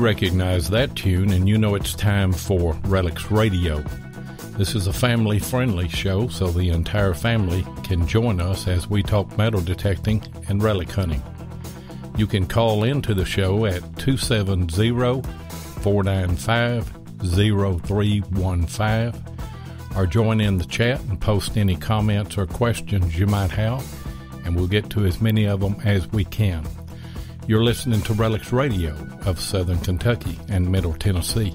Recognize that tune, and you know it's time for Relics Radio. This is a family-friendly show, so the entire family can join us as we talk metal detecting and relic hunting. You can call into the show at 270-495-0315 or join in the chat and post any comments or questions you might have, and we'll get to as many of them as we can. You're listening to Relics Radio of Southern Kentucky and Middle Tennessee.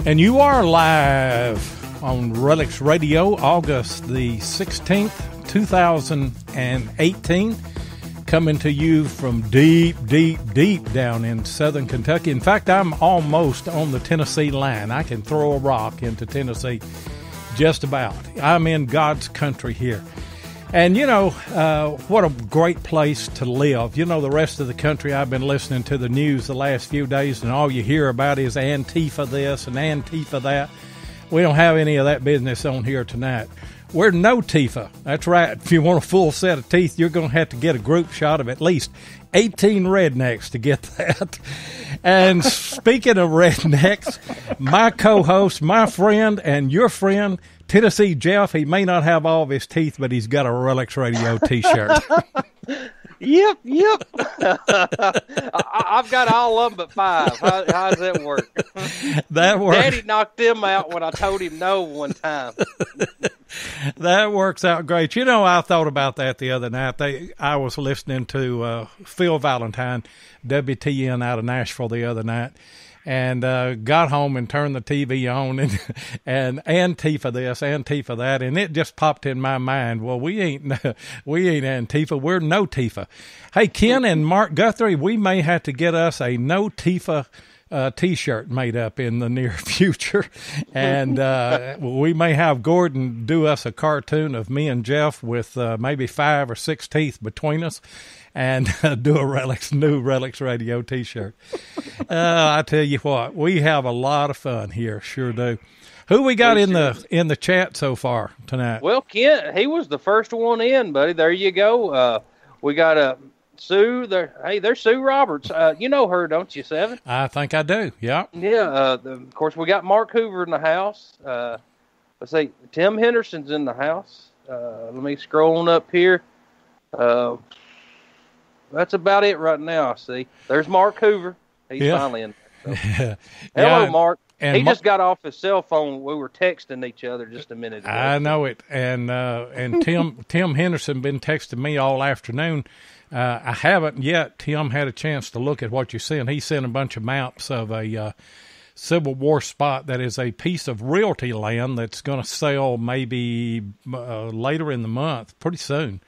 And you are live on Relics Radio, August the 16th, 2018, coming to you from deep down in Southern Kentucky. In fact, I'm almost on the Tennessee line. I can throw a rock into Tennessee just about. I'm in God's country here. And, you know, what a great place to live. You know, the rest of the country, I've been listening to the news the last few days, and all you hear about is Antifa this and Antifa that. We don't have any of that business on here tonight. We're no Tifa. That's right. If you want a full set of teeth, you're going to have to get a group shot of at least 18 rednecks to get that. And speaking of rednecks, my co-host, my friend, and your friend, Tennessee Jeff, he may not have all of his teeth, but he's got a Relics Radio T-shirt. Yep. I've got all of them but 5. How does that work? That works. Daddy knocked them out when I told him no one time. That works out great. You know, I thought about that the other night. I was listening to Phil Valentine, WTN out of Nashville the other night, and got home and turned the TV on and Antifa this, Antifa that, and it just popped in my mind. Well, we ain't Antifa. We're no Tifa. Hey, Ken and Mark Guthrie, we may have to get us a no Tifa T-shirt made up in the near future, and we may have Gordon do us a cartoon of me and Jeff with maybe 5 or 6 teeth between us, and do a new Relics Radio T-shirt. I tell you what, we have a lot of fun here, sure do. Who we got in the chat so far tonight? Well, Kent, he was the first one in, buddy. There you go. We got Sue. There's Sue Roberts. You know her, don't you, Seven? I think I do. Yeah. Yeah. Of course, we got Mark Hoover in the house. Let's see, Tim Henderson's in the house. Let me scroll on up here. That's about it right now. See, there's Mark Hoover. He's finally in there. So. Hello, Mark. And he just got off his cell phone. We were texting each other just a minute ago. I know it. And Tim Henderson been texting me all afternoon. I haven't yet. Tim had a chance to look at what you sent. He sent a bunch of maps of a Civil War spot that is a piece of realty land that's going to sell maybe later in the month, pretty soon.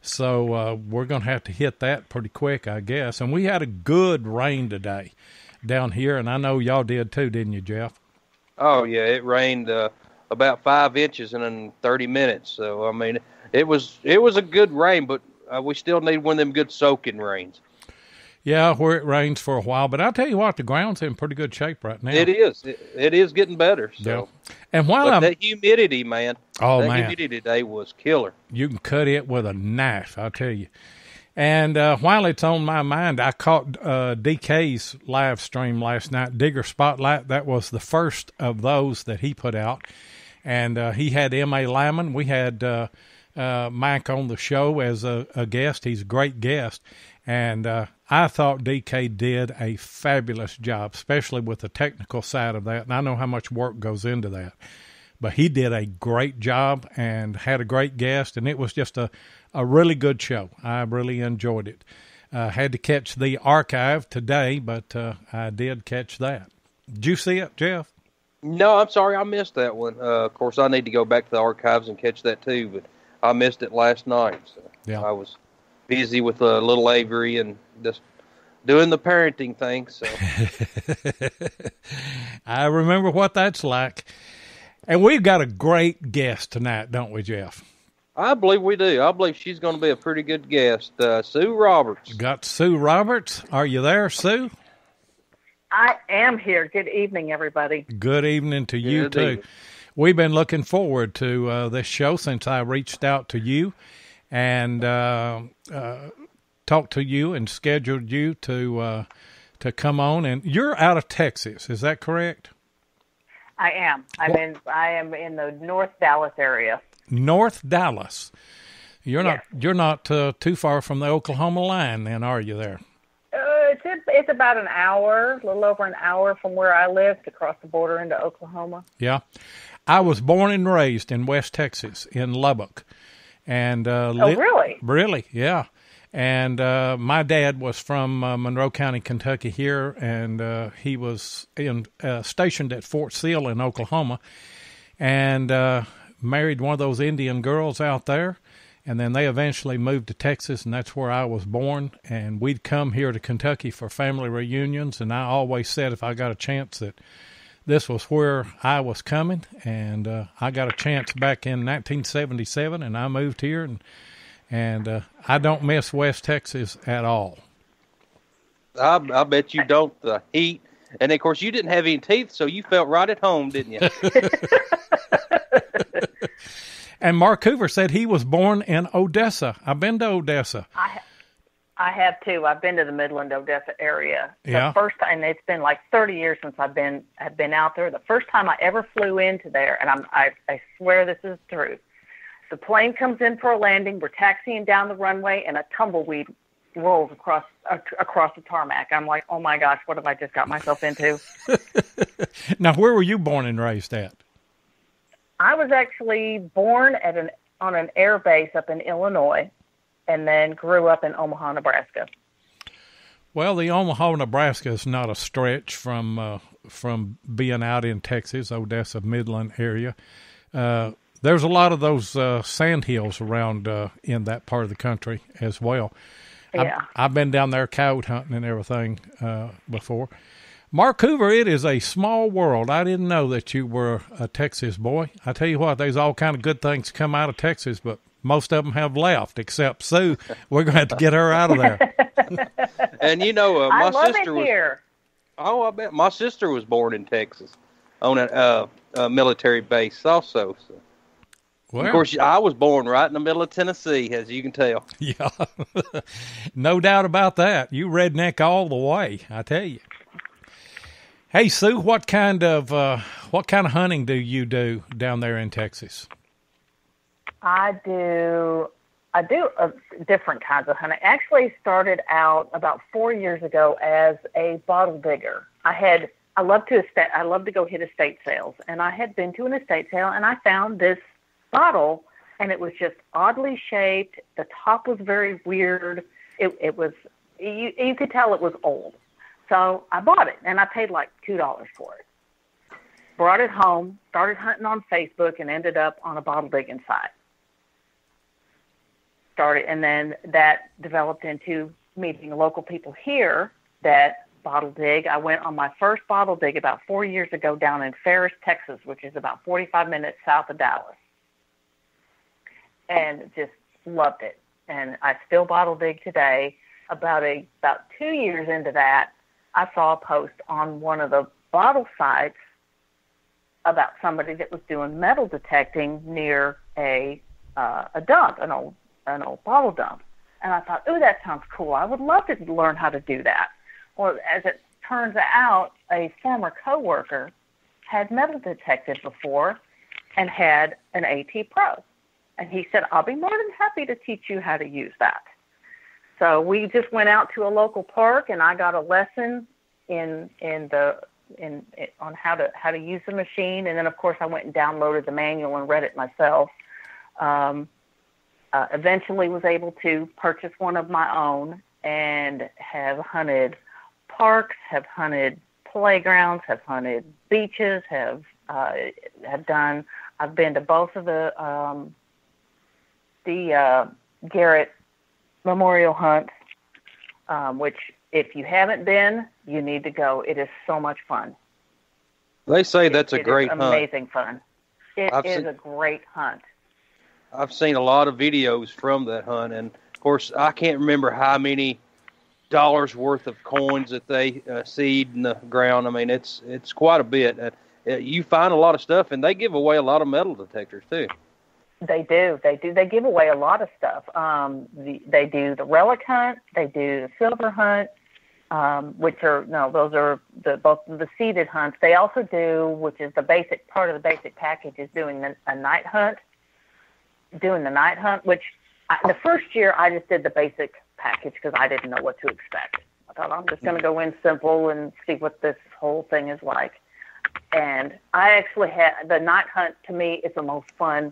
So we're going to have to hit that pretty quick, I guess. And we had a good rain today down here, and I know y'all did too, didn't you, Jeff? Oh, yeah, it rained about 5 inches in 30 minutes. So, I mean, it was a good rain, but we still need one of them good soaking rains. Yeah, where it rains for a while. But I'll tell you what, the ground's in pretty good shape right now. It is. It is getting better. So. Yeah. And while that humidity, man. Oh, man. That humidity today was killer. You can cut it with a knife, I'll tell you. And while it's on my mind, I caught DK's live stream last night, Digger Spotlight. That was the first of those that he put out. And he had M.A. Lyman. We had Mike on the show as a guest. He's a great guest. And I thought DK did a fabulous job, especially with the technical side of that. And I know how much work goes into that. But he did a great job and had a great guest, and it was just a really good show. I really enjoyed it. Had to catch the archive today, but I did catch that. Did you see it, Jeff? No, I'm sorry, I missed that one. Of course, I need to go back to the archives and catch that too, but I missed it last night. So yeah. I was busy with little Avery and just doing the parenting thing. So I remember what that's like. And we've got a great guest tonight, don't we, Jeff? I believe we do. I believe she's going to be a pretty good guest. Sue Roberts. Got Sue Roberts. Are you there, Sue? I am here. Good evening, everybody. Good evening to you, too. Evening. We've been looking forward to this show since I reached out to you and talked to you and scheduled you to come on. And you're out of Texas, is that correct? I am. I am in the North Dallas area. North Dallas. You're not too far from the Oklahoma line, then, are you? There. It's about an hour, a little over an hour from where I live to cross the border into Oklahoma. Yeah, I was born and raised in West Texas in Lubbock, and really? Really, yeah. And my dad was from Monroe County, Kentucky here, and he was stationed at Fort Sill in Oklahoma, and married one of those Indian girls out there, and then they eventually moved to Texas, and that's where I was born, and we'd come here to Kentucky for family reunions, and I always said if I got a chance that this was where I was coming, and I got a chance back in 1977, and I moved here, and I don't miss West Texas at all. I bet you don't. The heat, and of course you didn't have any teeth, so you felt right at home, didn't you? And Mark Hoover said he was born in Odessa. I've been to Odessa. I have too. I've been to the Midland, Odessa area. Yeah. The first time, it's been like 30 years since I've been out there. The first time I ever flew into there, and I swear this is true. The plane comes in for a landing. We're taxiing down the runway, and a tumbleweed rolls across the tarmac. I'm like, oh my gosh, what have I just got myself into? Now, where were you born and raised at? I was actually born on an air base up in Illinois, and then grew up in Omaha, Nebraska. Well, the Omaha, Nebraska is not a stretch from being out in Texas, Odessa, Midland area. There's a lot of those sand hills around in that part of the country as well. Yeah. I've been down there coyote hunting and everything before. Mark Hoover, it is a small world. I didn't know that you were a Texas boy. I tell you what, there's all kind of good things come out of Texas, but most of them have left, except Sue. We're going to have to get her out of there. And you know, my sister was here. Oh, I bet my sister was born in Texas on a military base also. So. Well, of course, I was born right in the middle of Tennessee, as you can tell. Yeah, no doubt about that. You redneck all the way, I tell you. Hey, Sue, what kind of hunting do you do down there in Texas? I do different kinds of hunting. Actually, started out about 4 years ago as a bottle digger. I love to go hit estate sales, and I had been to an estate sale, and I found this bottle, and it was just oddly shaped. The top was very weird. It was you could tell it was old. So I bought it, and I paid like $2 for it. Brought it home, started hunting on Facebook, and ended up on a bottle digging site. And then that developed into meeting local people here that bottle dig. I went on my first bottle dig about 4 years ago down in Ferris, Texas, which is about 45 minutes south of Dallas. And just loved it. And I still bottle dig today. About 2 years into that, I saw a post on one of the bottle sites about somebody that was doing metal detecting near a dump, an old bottle dump. And I thought, ooh, that sounds cool. I would love to learn how to do that. Well, as it turns out, a former coworker had metal detected before and had an AT Pro. And he said, I'll be more than happy to teach you how to use that. So we just went out to a local park, and I got a lesson on how to use the machine. And then, of course, I went and downloaded the manual and read it myself. Eventually was able to purchase one of my own and have hunted parks, have hunted playgrounds, have hunted beaches, I've been to both of the Garrett Memorial hunts, which if you haven't been, you need to go. It is so much fun. They say that's a great hunt. Amazing fun. It is a great hunt. I've seen a lot of videos from that hunt, and of course, I can't remember how many dollars worth of coins that they seed in the ground. I mean, it's quite a bit. You find a lot of stuff, and they give away a lot of metal detectors too. They do. They give away a lot of stuff. They do the relic hunt. They do the silver hunt, those are both the seeded hunts. They also do, which is the basic part of the basic package, is doing a night hunt. Doing the night hunt, which the first year I just did the basic package because I didn't know what to expect. I thought I'm just going to go in simple and see what this whole thing is like. And I actually had the night hunt. To me, is the most fun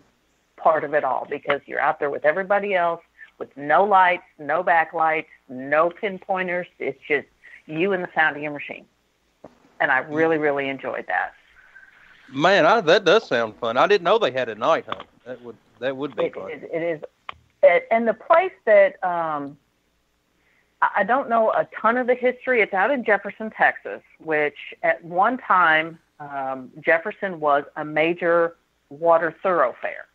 part of it all because you're out there with everybody else with no lights, no backlights, no pinpointers. It's just you and the sound of your machine. And I really, really enjoyed that. Man, that does sound fun. I didn't know they had a night hunt. That would be fun. It is. And the place that I don't know a ton of the history. It's out in Jefferson, Texas, which at one time Jefferson was a major water thoroughfare,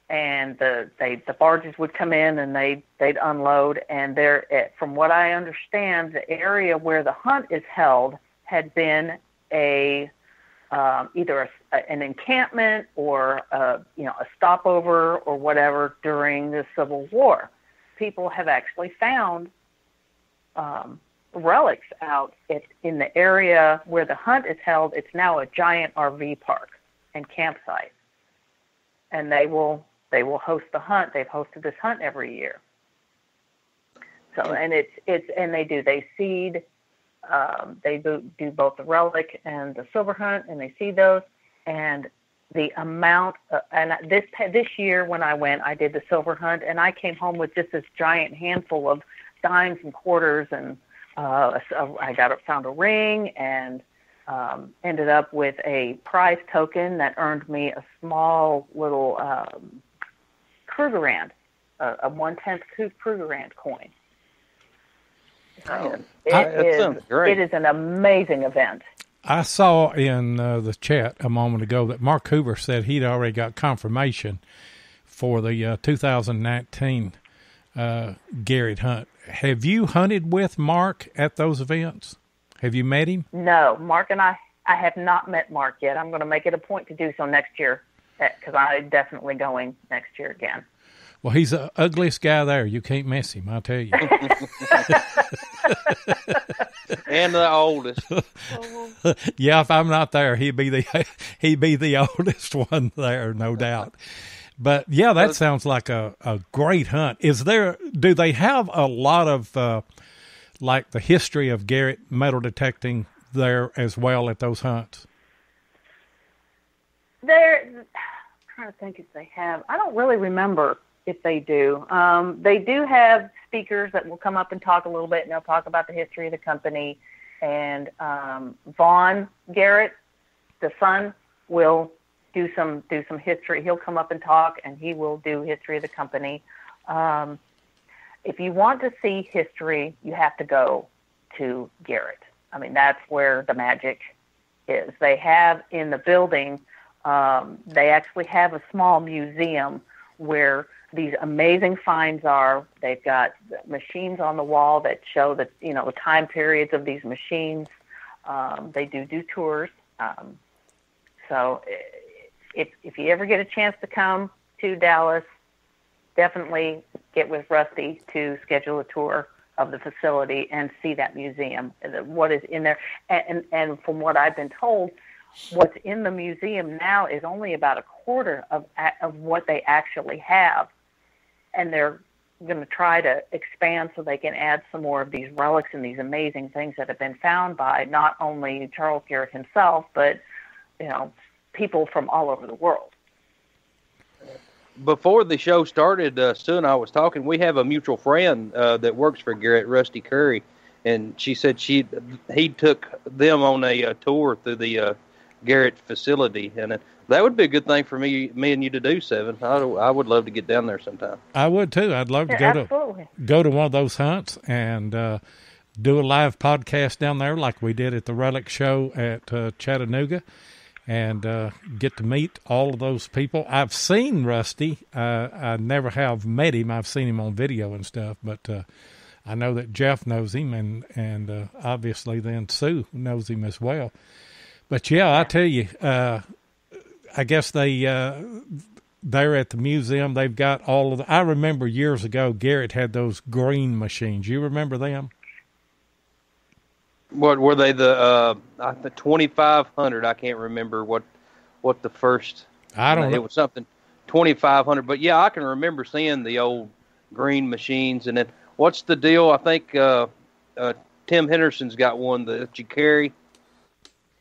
and the barges would come in and they'd unload. And from what I understand, the area where the hunt is held had been either an encampment or a stopover or whatever during the Civil War. People have actually found relics out in the area where the hunt is held. It's now a giant RV park and campsite, and they will host the hunt. They've hosted this hunt every year. So, and they seed. They do both the relic and the silver hunt, and they see those. And the amount, and this year when I went, I did the silver hunt, and I came home with just this giant handful of dimes and quarters, and I found a ring, and ended up with a prize token that earned me a small little Krugerrand, a 1/10 Krugerrand coin. So it is an amazing event. I saw in the chat a moment ago that Mark Hoover said he'd already got confirmation for the 2019 Garrett hunt. Have you hunted with Mark at those events? Have you met him? No, Mark and I have not met Mark yet. I'm going to make it a point to do so next year because I'm definitely going next year again. Well, he's the ugliest guy there. You can't miss him, I'll tell you. And the oldest. Yeah, if I'm not there, he'd be the oldest one there, no doubt. But yeah, that sounds like a great hunt. Do they have a lot of like the history of Garrett metal detecting there as well at those hunts? I'm trying to think if they have. I don't really remember if they do. They do have speakers that will come up and talk a little bit, and they'll talk about the history of the company. And Vaughn Garrett, the son, will do some history. He'll come up and talk, and he will do history of the company. If you want to see history, you have to go to Garrett. I mean, that's where the magic is. They have in the building, they actually have a small museum where these amazing finds are. They've got machines on the wall that show the time periods of these machines. They do tours. So if you ever get a chance to come to Dallas, definitely get with Rusty to schedule a tour of the facility and see that museum, what is in there. And from what I've been told, what's in the museum now is only about a quarter of what they actually have. And they're going to try to expand so they can add some more of these relics and these amazing things that have been found by not only Charles Garrett himself, but people from all over the world. before the show started, Sue and I was talking. We have a mutual friend that works for Garrett, Rusty Curry, and she said he took them on a tour through the Garrett facility, and that would be a good thing for me and you to do, Seven. I would love to get down there sometime. I would too. I'd love to go to one of those hunts and do a live podcast down there like we did at the Relic Show at Chattanooga. And get to meet all of those people. I've seen Rusty. I never have met him. I've seen him on video and stuff, but I know that Jeff knows him, and obviously then Sue knows him as well. But yeah, I tell you, I guess they're at the museum. They've got all of I remember years ago, Garrett had those green machines. You remember them? What were they? The 2500. I can't remember what the first. I don't know. It was something 2500. But yeah, I can remember seeing the old green machines. And then what's the deal? I think Tim Henderson's got one that you carry.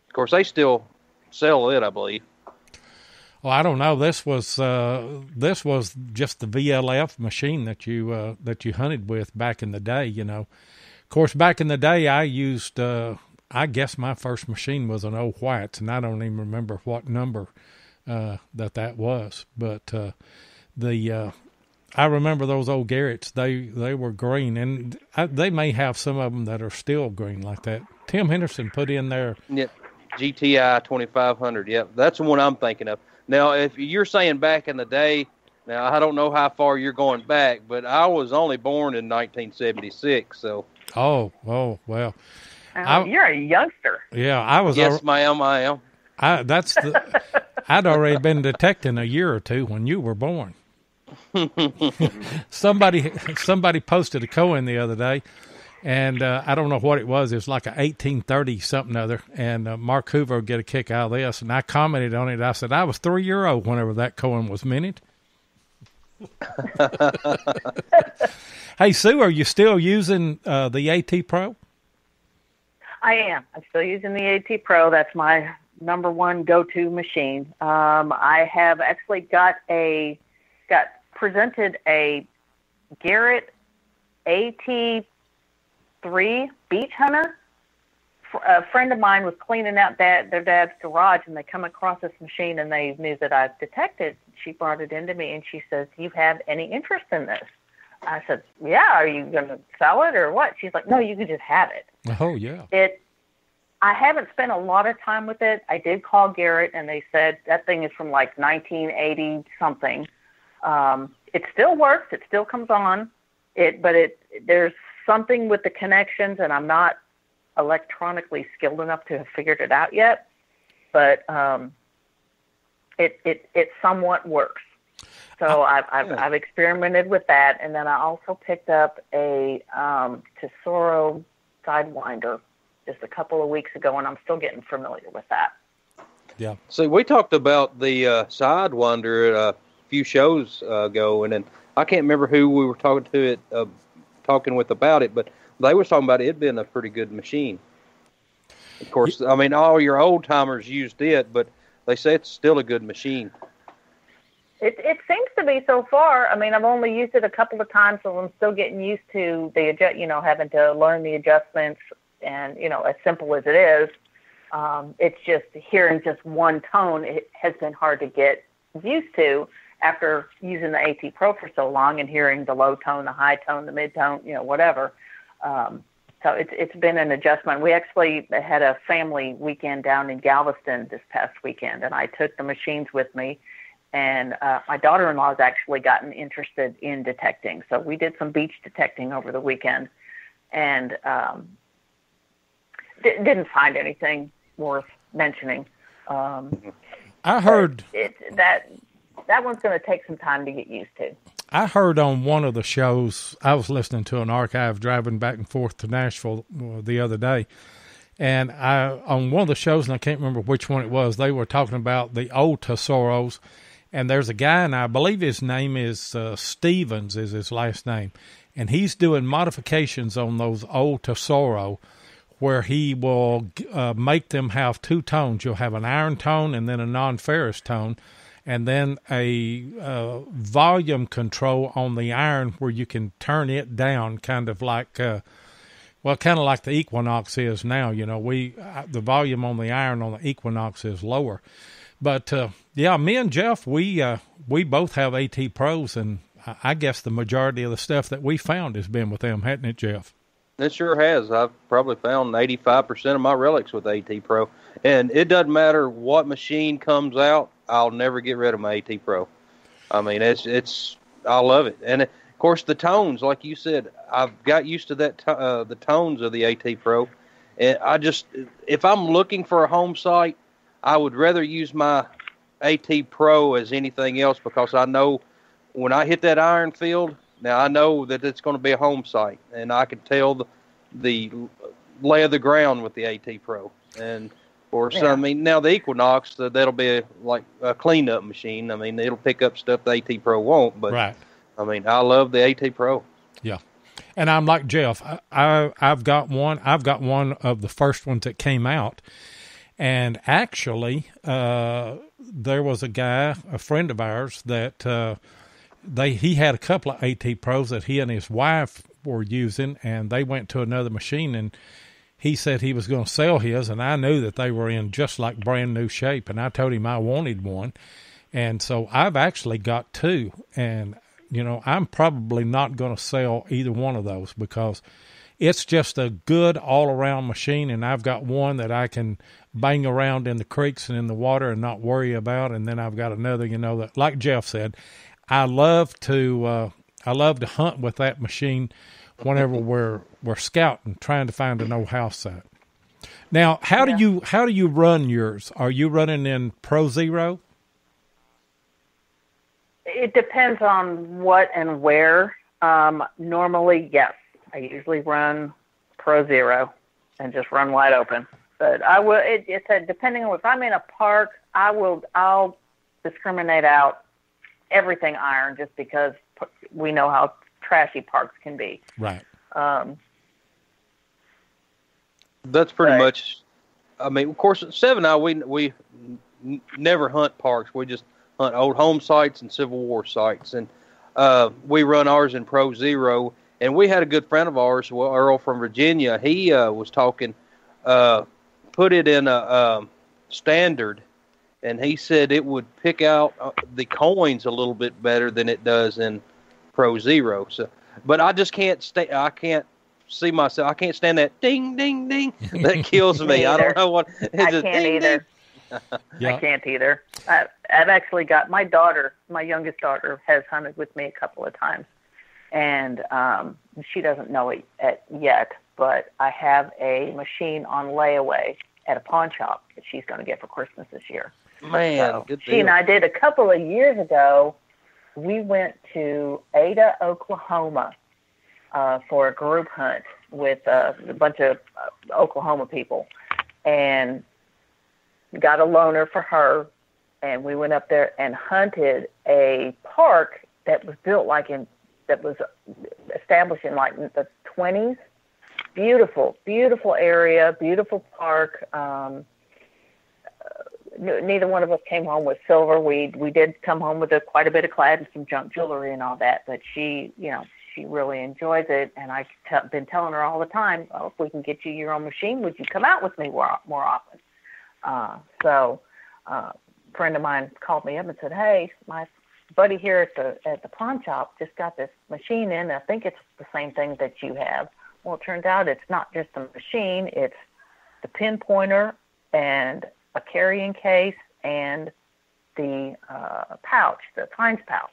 Of course, they still sell it, I believe. Well, I don't know. This was just the VLF machine that you hunted with back in the day. You know. Of course, back in the day, I used, I guess my first machine was an old White's, and I don't even remember what number that was. But I remember those old Garretts. They were green, and they may have some of them that are still green like that. Tim Henderson put in there. Yep, GTI 2500. Yep, that's the one I'm thinking of. Now, if you're saying back in the day, now I don't know how far you're going back, but I was only born in 1976, so. Oh, well. You're a youngster. Yeah, I was. Yes, ma'am, I am. I'd already been detecting a year or two when you were born. Somebody posted a coin the other day, and I don't know what it was. It was like a 1830 something other, and Mark Hoover would get a kick out of this, and I commented on it. I said I was 3-year-old whenever that coin was minted. Hey, Sue, are you still using the AT Pro? I am. I'm still using the AT Pro. That's my number one go-to machine. I have actually got presented a Garrett AT3 Beach Hunter. A friend of mine was cleaning out their dad's garage, and they come across this machine, and they knew that I've detected. She brought it into me, and she says, "Do you have any interest in this?" I said, "Yeah, are you going to sell it or what?" She's like, "No, you can just have it." Oh, yeah. I haven't spent a lot of time with it. I did call Garrett, and they said that thing is from like 1980 something. It still works. It still comes on. There's something with the connections, and I'm not electronically skilled enough to have figured it out yet. But it somewhat works. So I've experimented with that, and then I also picked up a Tesoro Sidewinder just a couple of weeks ago, and I'm still getting familiar with that. Yeah. So we talked about the Sidewinder a few shows ago, and then I can't remember who we were talking with about it, but they were talking about it being a pretty good machine. Of course, I mean, all your old timers used it, but they say it's still a good machine. It seems to be so far. I mean, I've only used it a couple of times, so I'm still getting used to having to learn the adjustments, and as simple as it is, it's just hearing just one tone. It has been hard to get used to after using the AT Pro for so long and hearing the low tone, the high tone, the mid tone, whatever. So it's been an adjustment. We actually had a family weekend down in Galveston this past weekend, and I took the machines with me. And my daughter-in-law has actually gotten interested in detecting. So we did some beach detecting over the weekend, and didn't find anything worth mentioning. I heard that one's going to take some time to get used to. I heard on one of the shows, I was listening to an archive driving back and forth to Nashville the other day, and on one of the shows, and I can't remember which one it was, they were talking about the old Tesoros. And there's a guy, and I believe his name is Stevens is his last name, and he's doing modifications on those old Tesoro where he will make them have two tones. You'll have an iron tone and then a non-ferrous tone, and then a volume control on the iron where you can turn it down, kind of like kind of like the Equinox is now. The volume on the iron on the Equinox is lower. But yeah, me and Jeff, we both have AT Pros, and I guess the majority of the stuff that we found has been with them, hasn't it, Jeff? It sure has. I've probably found 85% of my relics with AT Pro. And it doesn't matter what machine comes out, I'll never get rid of my AT Pro. I mean, I love it. And, of course, the tones, like you said, I've got used to that the tones of the AT Pro. And if I'm looking for a home site, I would rather use my AT Pro as anything else, because I know when I hit that iron field, now I know that it's going to be a home site, and I can tell the lay of the ground with the AT Pro. And of course, I mean, now the Equinox, that'll be like a cleanup machine. I mean, it'll pick up stuff the AT Pro won't. But right. I mean, I love the AT Pro. Yeah, and I'm like Jeff. I've got one. I've got one of the first ones that came out, and actually, there was a guy, a friend of ours, that. He had a couple of AT Pros that he and his wife were using, and they went to another machine, and he said he was going to sell his, and I knew that they were in just like brand new shape, and I told him I wanted one. And so I've actually got two, and I'm probably not going to sell either one of those, because it's just a good all-around machine, and I've got one that I can bang around in the creeks and in the water and not worry about, and then I've got another, that, like Jeff said, I love to hunt with that machine whenever we're scouting, trying to find an old house site. Now, how do you run yours? Are you running in Pro Zero? It depends on what and where. Normally, yes, I usually run Pro Zero and just run wide open. But I will. It's depending on if I'm in a park, I'll discriminate out everything iron, just because we know how trashy parks can be. Right. That's pretty much. I mean, of course, Seven and I, we never hunt parks. We just hunt old home sites and Civil War sites, and we run ours in Pro Zero. And we had a good friend of ours, Earl from Virginia. He was talking, put it in a standard. And he said it would pick out the coins a little bit better than it does in Pro Zero. So, but I just can't I can't see myself. I can't stand that ding, ding, ding. That kills me. I don't know what. I can't either. I can't either. I've actually got my youngest daughter has hunted with me a couple of times, and she doesn't know it yet. But I have a machine on layaway at a pawn shop that she's going to get for Christmas this year. Man, so good deal. She and I did a couple of years ago. We went to Ada, Oklahoma, for a group hunt with a bunch of Oklahoma people, and got a loaner for her. And we went up there and hunted a park that was built that was established in like the 20s. Beautiful, beautiful area, beautiful park. Neither one of us came home with silver. We did come home with quite a bit of clad and some junk jewelry and all that, but she really enjoys it. And I've been telling her all the time, if we can get you your own machine, would you come out with me more often? So a friend of mine called me up and said, hey, my buddy here at the pawn shop just got this machine in. I think it's the same thing that you have. Well, it turns out it's not just the machine, it's the pinpointer and a carrying case and the pouch, the Times pouch.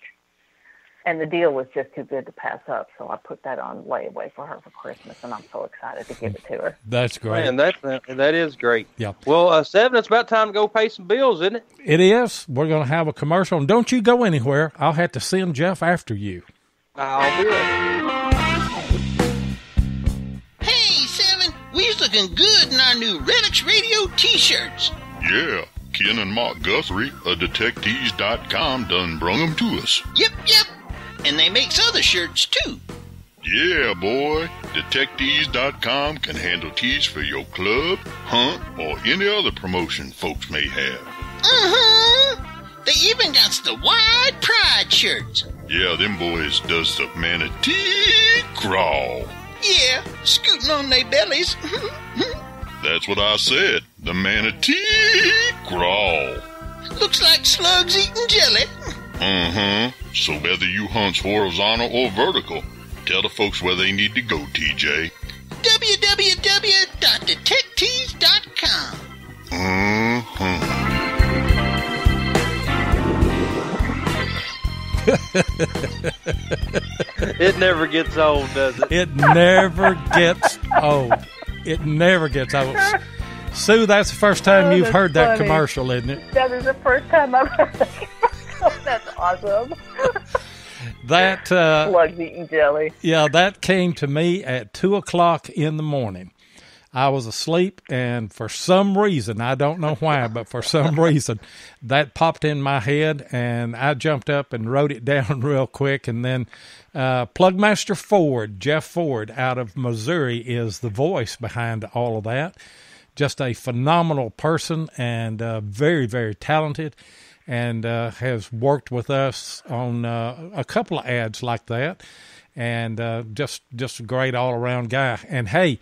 And the deal was just too good to pass up, so I put that on layaway for her for Christmas, and I'm so excited to give it to her. That's great. Man, that is great. Yeah. Well, Seven, it's about time to go pay some bills, isn't it? It is. We're going to have a commercial, and don't you go anywhere. I'll have to send Jeff after you. I'll be ready. Hey, Seven, we's looking good in our new Relics Radio T-shirts. Yeah, Ken and Mark Guthrie of Detectives.com done brung them to us. Yep. And they makes other shirts, too. Yeah, boy. Detectives.com can handle tees for your club, hunt, or any other promotion folks may have. They even got the wide pride shirts. Yeah, them boys does the manatee crawl. Yeah, scooting on their bellies. That's what I said. The manatee crawl. Looks like slugs eating jelly. So whether you hunt horizontal or vertical, tell the folks where they need to go, TJ. www.detectees.com. It never gets old, does it? It never gets old. It never gets old. Sue, that's the first time you've heard that commercial, isn't it? That is the first time I've heard that commercial. That's awesome. That Slugs eating jelly. Yeah, that came to me at 2:00 in the morning. I was asleep, and for some reason, I don't know why, but for some reason, that popped in my head, and I jumped up and wrote it down real quick. And then Plugmaster Ford, Jeff Ford out of Missouri, is the voice behind all of that. Just a phenomenal person and very, very talented, and has worked with us on a couple of ads like that, and just a great all-around guy. And, hey,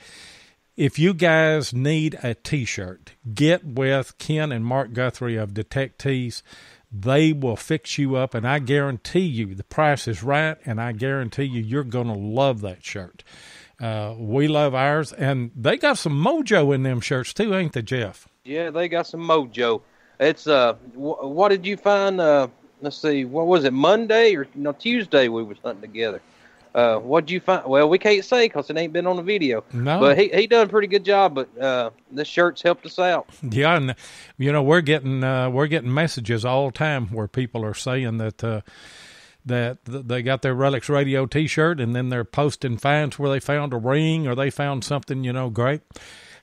if you guys need a T-shirt, get with Ken and Mark Guthrie of Detect Tees. They will fix you up, and I guarantee you the price is right, and I guarantee you you're going to love that shirt. We love ours, and they got some mojo in them shirts too, ain't they, Jeff? Yeah, they got some mojo. It's what did you find? Let's see, what was it? Monday or Tuesday? We was hunting together. What'd you find? Well, we can't say because it ain't been on the video. No, but he done a pretty good job. But this shirt's helped us out. Yeah, and we're getting messages all the time where people are saying that they got their Relics Radio T-shirt, and then they're posting finds where they found a ring or they found something great.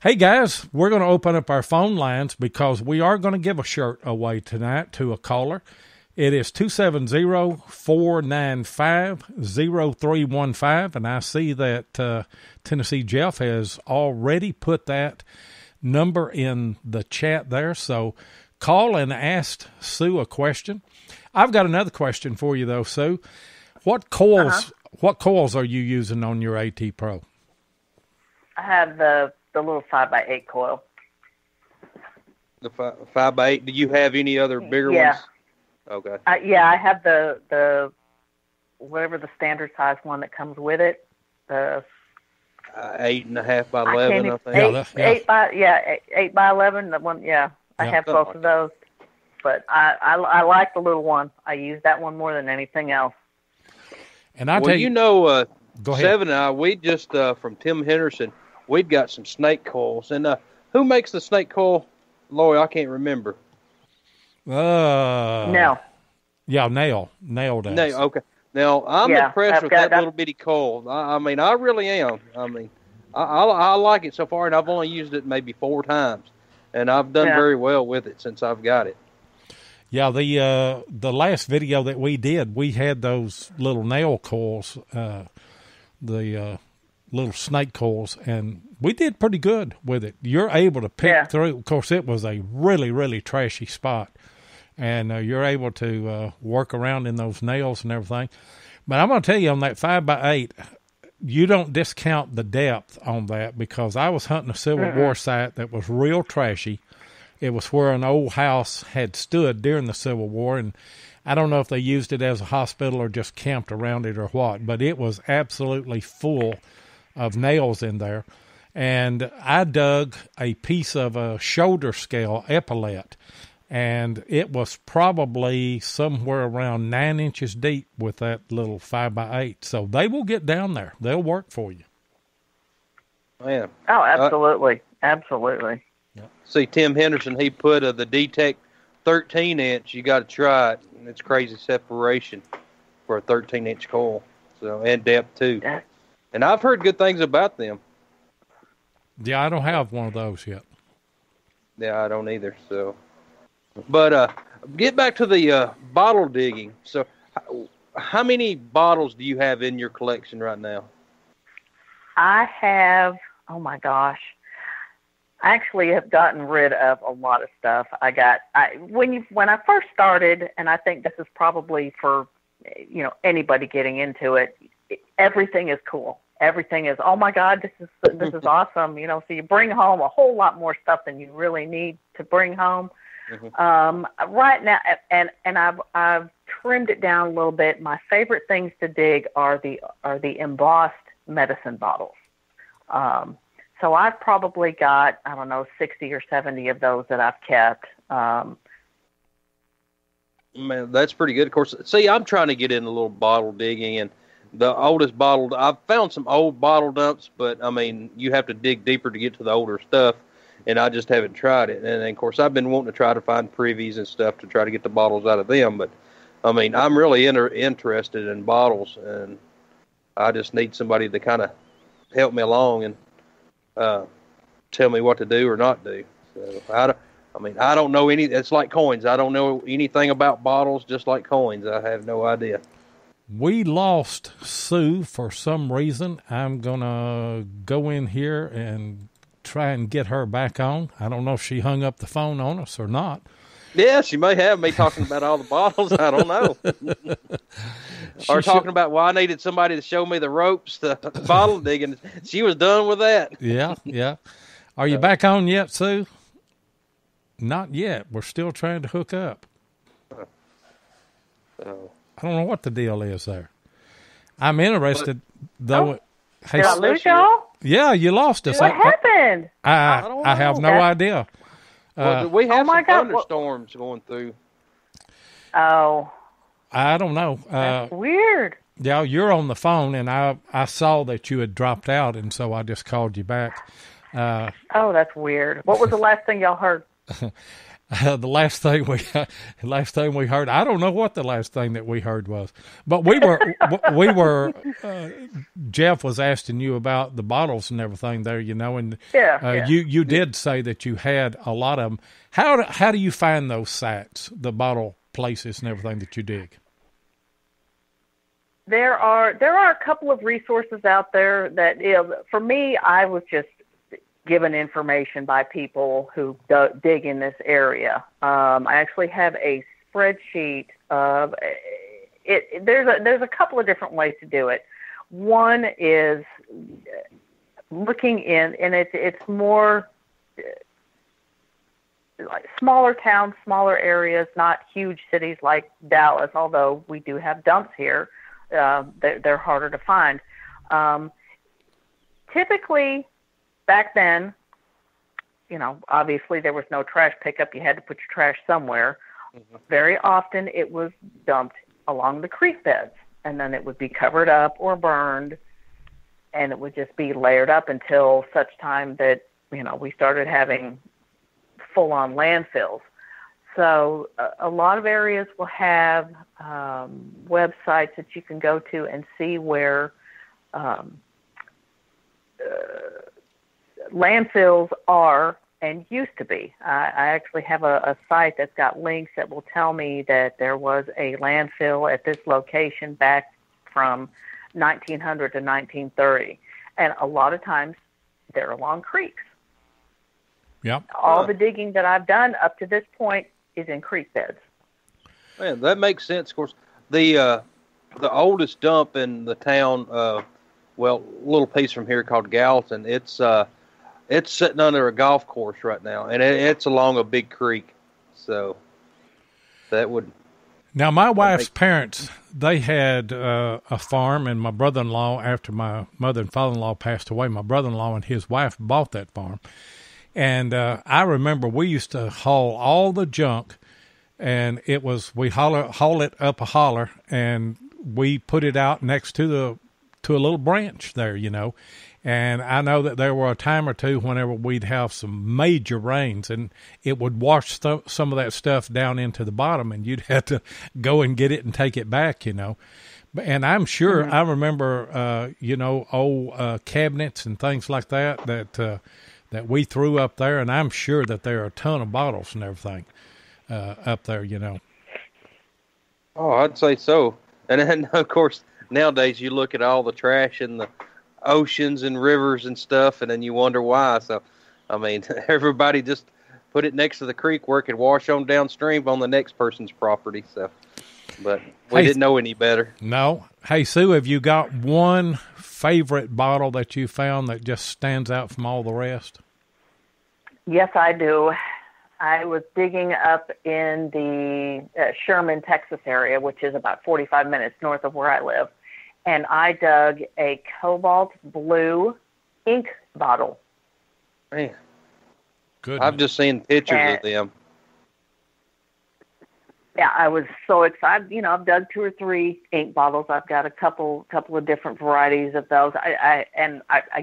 Hey guys, we're going to open up our phone lines because we are going to give a shirt away tonight to a caller. It is 270-495-0315, and I see that Tennessee Jeff has already put that number in the chat there. So call and ask Sue a question. I've got another question for you though, Sue. What coils are you using on your AT Pro? I have the little 5x8 coil. The 5x8. Do you have any other bigger ones? Okay. Yeah, I have the whatever the standard size one that comes with it. The 8.5 by 11. I think. 8 by 11. The one. Yeah, I have both of those. But I like the little one. I use that one more than anything else. And I tell you, go ahead. Seven and I, we just from Tim Henderson, we've got some snake coils. And who makes the snake coil? Lori, I can't remember. No. Yeah, Nail does. Nail, okay. Now, I'm impressed with that little bitty coil. I mean, I really am. I mean, I like it so far, and I've only used it maybe 4 times. And I've done very well with it since I've got it. Yeah, the last video that we did, we had those little nail coils, the little snake coils, and we did pretty good with it. You're able to pick through. Of course, it was a really, really trashy spot, and you're able to work around in those nails and everything. But I'm going to tell you, on that 5x8, you don't discount the depth on that, because I was hunting a Civil War site that was real trashy. It was where an old house had stood during the Civil War, and I don't know if they used it as a hospital or just camped around it or what, but it was absolutely full of nails in there. And I dug a piece of a shoulder scale epaulette, and it was probably somewhere around 9 inches deep with that little 5x8. So they will get down there. They'll work for you. Man. Oh, absolutely. Absolutely. See, Tim Henderson, he put the Detect 13-inch. You got to try it. It's crazy separation for a 13-inch coil, so, and depth too. Yeah. And I've heard good things about them. Yeah, I don't have one of those yet. Yeah, I don't either. So, but get back to the bottle digging. So, how many bottles do you have in your collection right now? I have, oh my gosh, actually have gotten rid of a lot of stuff. When I first started, and I think this is probably for anybody getting into it, everything is cool. Everything is, oh my God, this is awesome. So you bring home a whole lot more stuff than you really need to bring home. Right now, and I've trimmed it down a little bit. My favorite things to dig are the embossed medicine bottles. So I've probably got, 60 or 70 of those that I've kept. Man, that's pretty good. Of course, see, I'm trying to get into a little bottle digging, and the oldest bottle, I've found some old bottle dumps, but I mean, you have to dig deeper to get to the older stuff, and I just haven't tried it. And of course, I've been wanting to try to find privies and stuff to try to get the bottles out of them, but I mean, I'm really interested in bottles, and I just need somebody to kind of help me along and tell me what to do or not do. So I don't know any. It's like coins. I don't know anything about bottles, just like coins. I have no idea. We lost Sue for some reason. I'm going to go in here and try and get her back on. I don't know if she hung up the phone on us or not. Yeah, she may have me talking about all the bottles. I don't know. Or talking about, I needed somebody to show me the ropes to bottle digging. She was done with that. Yeah. Are you back on yet, Sue? Not yet. We're still trying to hook up. I don't know what the deal is there. I'm interested, though. Did I lose y'all? Yeah, you lost us. What happened? I have no idea. We have some thunderstorms going through. Oh. I don't know. That's weird. Yeah, you're on the phone, and I saw that you had dropped out, and so I just called you back. Oh, that's weird. What was the last thing y'all heard? The last thing we heard, I don't know what the last thing that we heard was, but we were Jeff was asking you about the bottles and everything there, and you did say that you had a lot of them. How do you find those sites, the bottle places and everything that you dig? There are a couple of resources out there that, for me, I was just given information by people who dig in this area. I actually have a spreadsheet of it. There's a couple of different ways to do it. One is looking in, and it's more like smaller towns, smaller areas, not huge cities like Dallas, although we do have dumps here. They're harder to find. Typically, back then, obviously there was no trash pickup. You had to put your trash somewhere. Mm-hmm. Very often it was dumped along the creek beds, and then it would be covered up or burned, and it would just be layered up until such time that, we started having full-on landfills. So a lot of areas will have websites that you can go to and see where landfills are and used to be. I actually have a site that's got links that will tell me that there was a landfill at this location back from 1900 to 1930. And a lot of times they're along creeks. Yep. All the digging that I've done up to this point is in creek beds. Man, that makes sense. Of course, the oldest dump in the town, a little piece from here called Gallatin, it's sitting under a golf course right now, and it's along a big creek. So that would. Now, my wife's parents, they had a farm, and my brother-in-law, after my mother and father-in-law passed away, my brother-in-law and his wife bought that farm. And I remember we used to haul all the junk, and we haul it up a holler, and we put it out next to a little branch there, And I know that there were a time or two whenever we'd have some major rains, and it would wash some of that stuff down into the bottom, and you'd have to go and get it and take it back, And I'm sure I remember, old cabinets and things like that we threw up there, and I'm sure that there are a ton of bottles and everything up there, Oh, I'd say so. And then, of course, nowadays you look at all the trash in the oceans and rivers and stuff, and then you wonder why. So I mean, everybody just put it next to the creek where it could wash on downstream on the next person's property. So, but we didn't know any better. No. Hey, Sue, have you got one favorite bottle that you found that just stands out from all the rest? Yes, I do. I was digging up in the Sherman, Texas area, which is about 45 minutes north of where I live, and I dug a cobalt blue ink bottle. Man, Good. I've just seen pictures of them. Yeah, I was so excited. You know, I've dug 2 or 3 ink bottles. I've got a couple of different varieties of those. I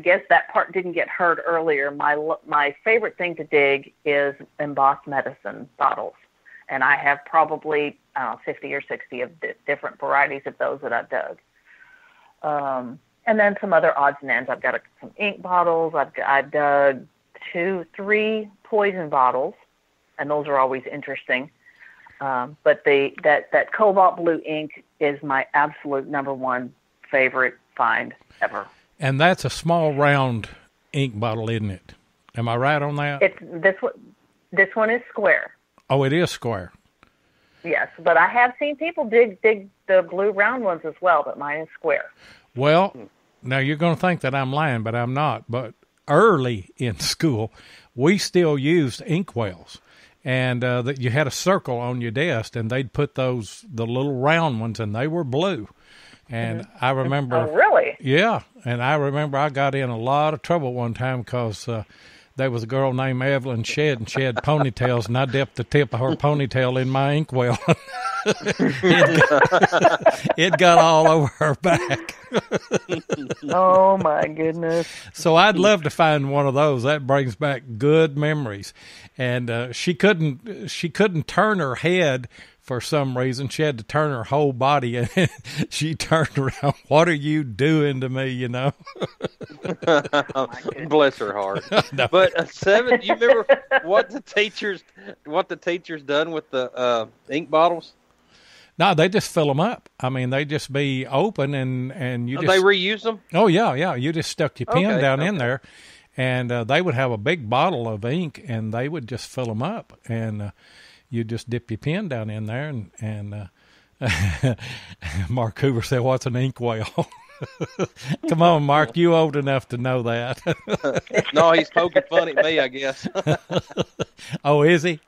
guess that part didn't get heard earlier. My favorite thing to dig is embossed medicine bottles, and I have probably 50 or 60 of different varieties of those that I've dug. And then some other odds and ends. I've got some ink bottles. I've dug 2, 3 poison bottles, and those are always interesting. But that cobalt blue ink is my absolute number one favorite find ever. And that's a small round ink bottle, isn't it? Am I right on that? This one is square. Oh, it is square. Yes, but I have seen people dig the blue round ones as well, but mine is square. Well, now you're going to think that I'm lying, but I'm not. But early in school, we still used inkwells. And that you had a circle on your desk, and they'd put the little round ones, and they were blue. And I remember, oh, really? Yeah, and I remember I got in a lot of trouble one time because there was a girl named Evelyn Shedd, and she had ponytails, and I dipped the tip of her ponytail in my inkwell. It got all over her back. Oh my goodness! So I'd love to find one of those. That brings back good memories. And she couldn't turn her head for some reason. She had to turn her whole body, and she turned around. What are you doing to me? You know. Bless her heart. No. But 7, you remember what the teachers done with the ink bottles? No, they just fill them up. I mean, they just be open, and you just... They reuse them? Oh, yeah. You just stuck your pen down in there, and they would have a big bottle of ink, and they would just fill them up, and you just dip your pen down in there, and Mark Hoover said, "What's an inkwell?" Come on, Mark, you old enough to know that. No, he's poking fun at me, I guess. Oh, is he?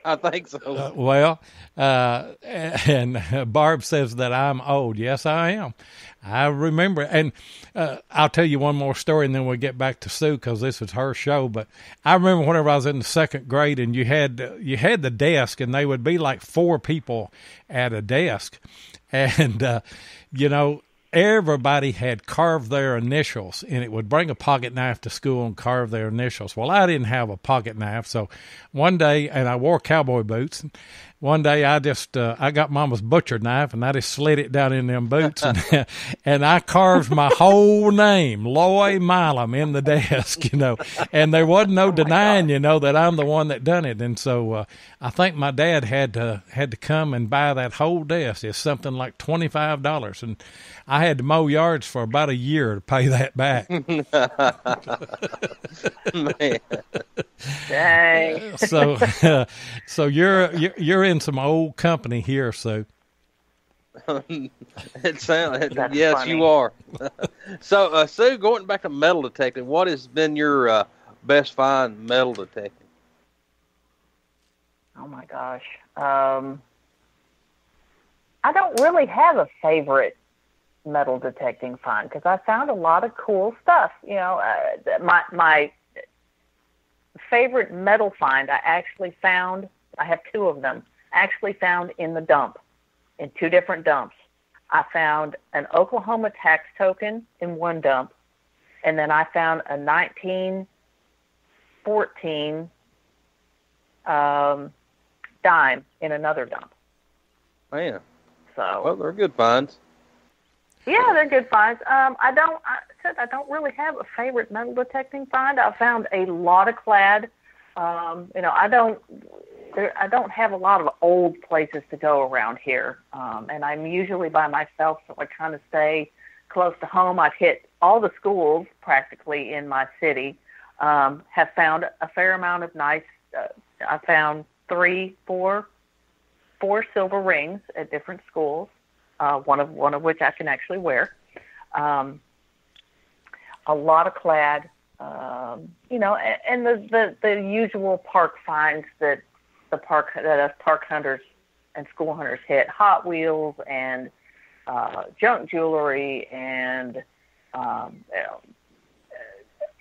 I think so. And Barb says that I'm old. Yes, I am. I remember. And I'll tell you one more story, and then we'll get back to Sue because this is her show. But I remember whenever I was in the 2nd grade, and you had the desk, and they would be like 4 people at a desk. And, everybody had carved their initials, and it would bring a pocket knife to school and carve their initials. Well, I didn't have a pocket knife, so one day, and I wore cowboy boots, and one day I just, I got Mama's butcher knife, and I just slid it down in them boots, and, and I carved my whole name, Loy Milam, in the desk, and there wasn't no denying, that I'm the one that done it. And so I think my dad had to come and buy that whole desk. It's something like $25, and I had to mow yards for about a year to pay that back. Man. Dang. So you're in some old company here, Sue. It sounds. That's Yes, funny. you are. So, Sue, going back to metal detecting, what has been your best find metal detecting? Oh my gosh. I don't really have a favorite metal detecting find because I found a lot of cool stuff. My favorite metal find I have 2 of them, actually found in the dump, in 2 different dumps. I found an Oklahoma tax token in one dump, and then I found a 1914 dime in another dump. Man, So, well, they're good finds. yeah, they're good finds. I don't really have a favorite metal detecting find. I found a lot of clad. I don't have a lot of old places to go around here, and I'm usually by myself, so I kind of stay close to home. I've hit all the schools practically in my city. Have found a fair amount of nice. I found four silver rings at different schools. One of which I can actually wear. A lot of clad, and the usual park finds that us park hunters and school hunters hit: Hot Wheels and junk jewelry and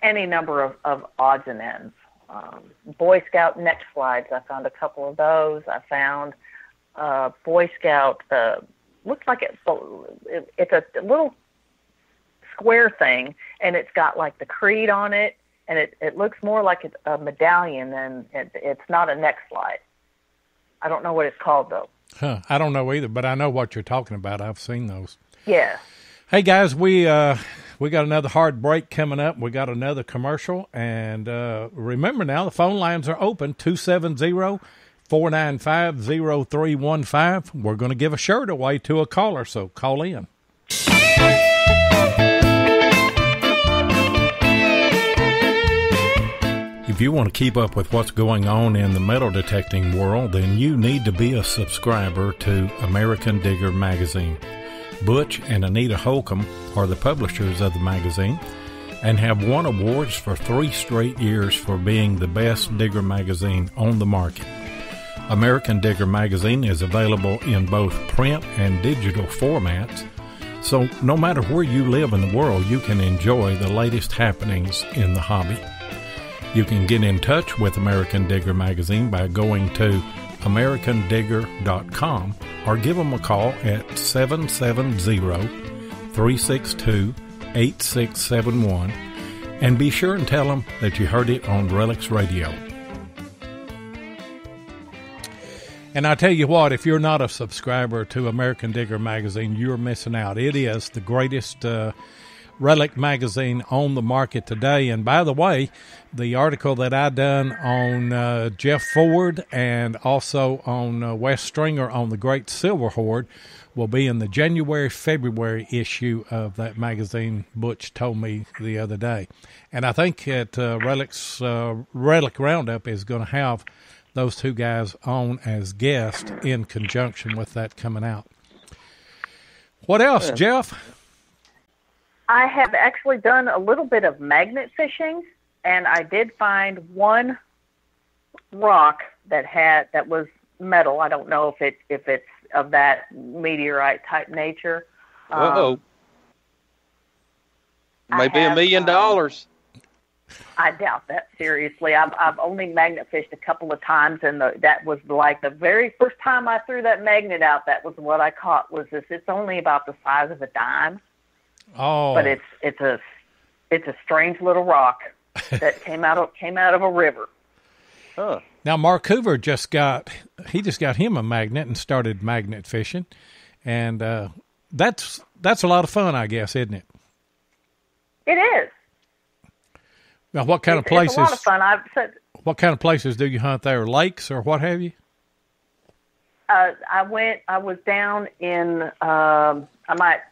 any number of odds and ends. Boy Scout neck slides. I found a couple of those. I found Boy Scout. Looks like it's a little square thing, and it's got like the creed on it, and it looks more like it's a medallion than it's not a neck slide. I don't know what it's called though. I don't know either, but I know what you're talking about. I've seen those. Yeah. Hey guys, we got another hard break coming up. We got another commercial, and remember now the phone lines are open, 270-495-0315. We're going to give a shirt away to a caller, so call in. If you want to keep up with what's going on in the metal detecting world, then you need to be a subscriber to American Digger magazine. Butch and Anita Holcomb are the publishers of the magazine and have won awards for 3 straight years for being the best digger magazine on the market. American Digger magazine is available in both print and digital formats, so no matter where you live in the world, you can enjoy the latest happenings in the hobby. You can get in touch with American Digger magazine by going to americandigger.com or give them a call at 770-362-8671 and be sure and tell them that you heard it on Relics Radio. And I tell you what, if you're not a subscriber to American Digger magazine, you're missing out. It is the greatest relic magazine on the market today. And by the way, the article that I done on Jeff Ford and also on Wes Stringer on the Great Silver Hoard will be in the January-February issue of that magazine, Butch told me the other day. And I think that Relic Roundup is going to have those two guys on as guests in conjunction with that coming out. What else, Jeff? I have actually done a little bit of magnet fishing, and I did find one rock that was metal. I don't know if it's of that meteorite type nature. Maybe $1 million. I doubt that, seriously. I've only magnet fished a couple of times, and that was like the very first time I threw that magnet out. That was what I caught. Was this? It's only about the size of a dime. Oh, but it's a strange little rock that came out of a river. Huh. Now Mark Hoover just got him a magnet and started magnet fishing, and that's a lot of fun, I guess, isn't it? It is. Now, what kind of places? It's a lot of fun. What kind of places do you hunt there? Lakes or what have you? I was down in. I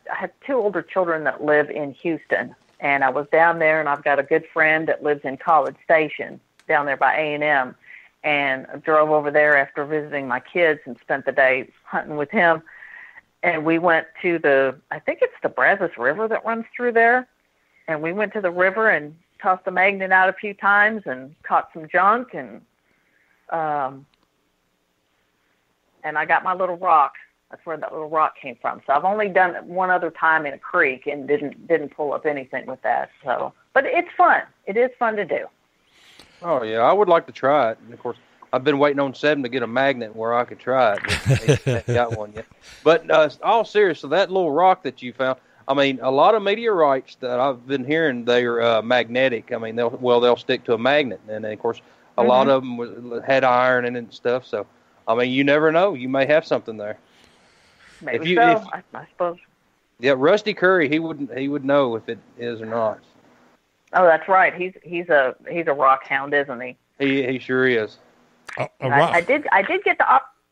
had 2 older children that live in Houston, and I was down there, and I've got a good friend that lives in College Station down there by A&M, and I drove over there after visiting my kids and spent the day hunting with him. And we went to I think it's the Brazos River that runs through there, and we went to the river and tossed the magnet out a few times and caught some junk, and I got my little rock. That's where that little rock came from. So I've only done it one other time in a creek and didn't pull up anything with that. So, but it's fun. It is fun to do. Oh yeah, I would like to try it. And of course, I've been waiting on Seven to get a magnet where I could try it. But he hasn't got one yet. But all serious, so that little rock that you found. I mean, a lot of meteorites that I've been hearing, they're magnetic. I mean, they'll stick to a magnet, and of course, a lot of them had iron in it and stuff. So, I mean, you never know. You may have something there. Maybe I suppose. Yeah, Rusty Curry, he would know if it is or not. Oh, that's right. He's a rock hound, isn't he? He sure is. I did get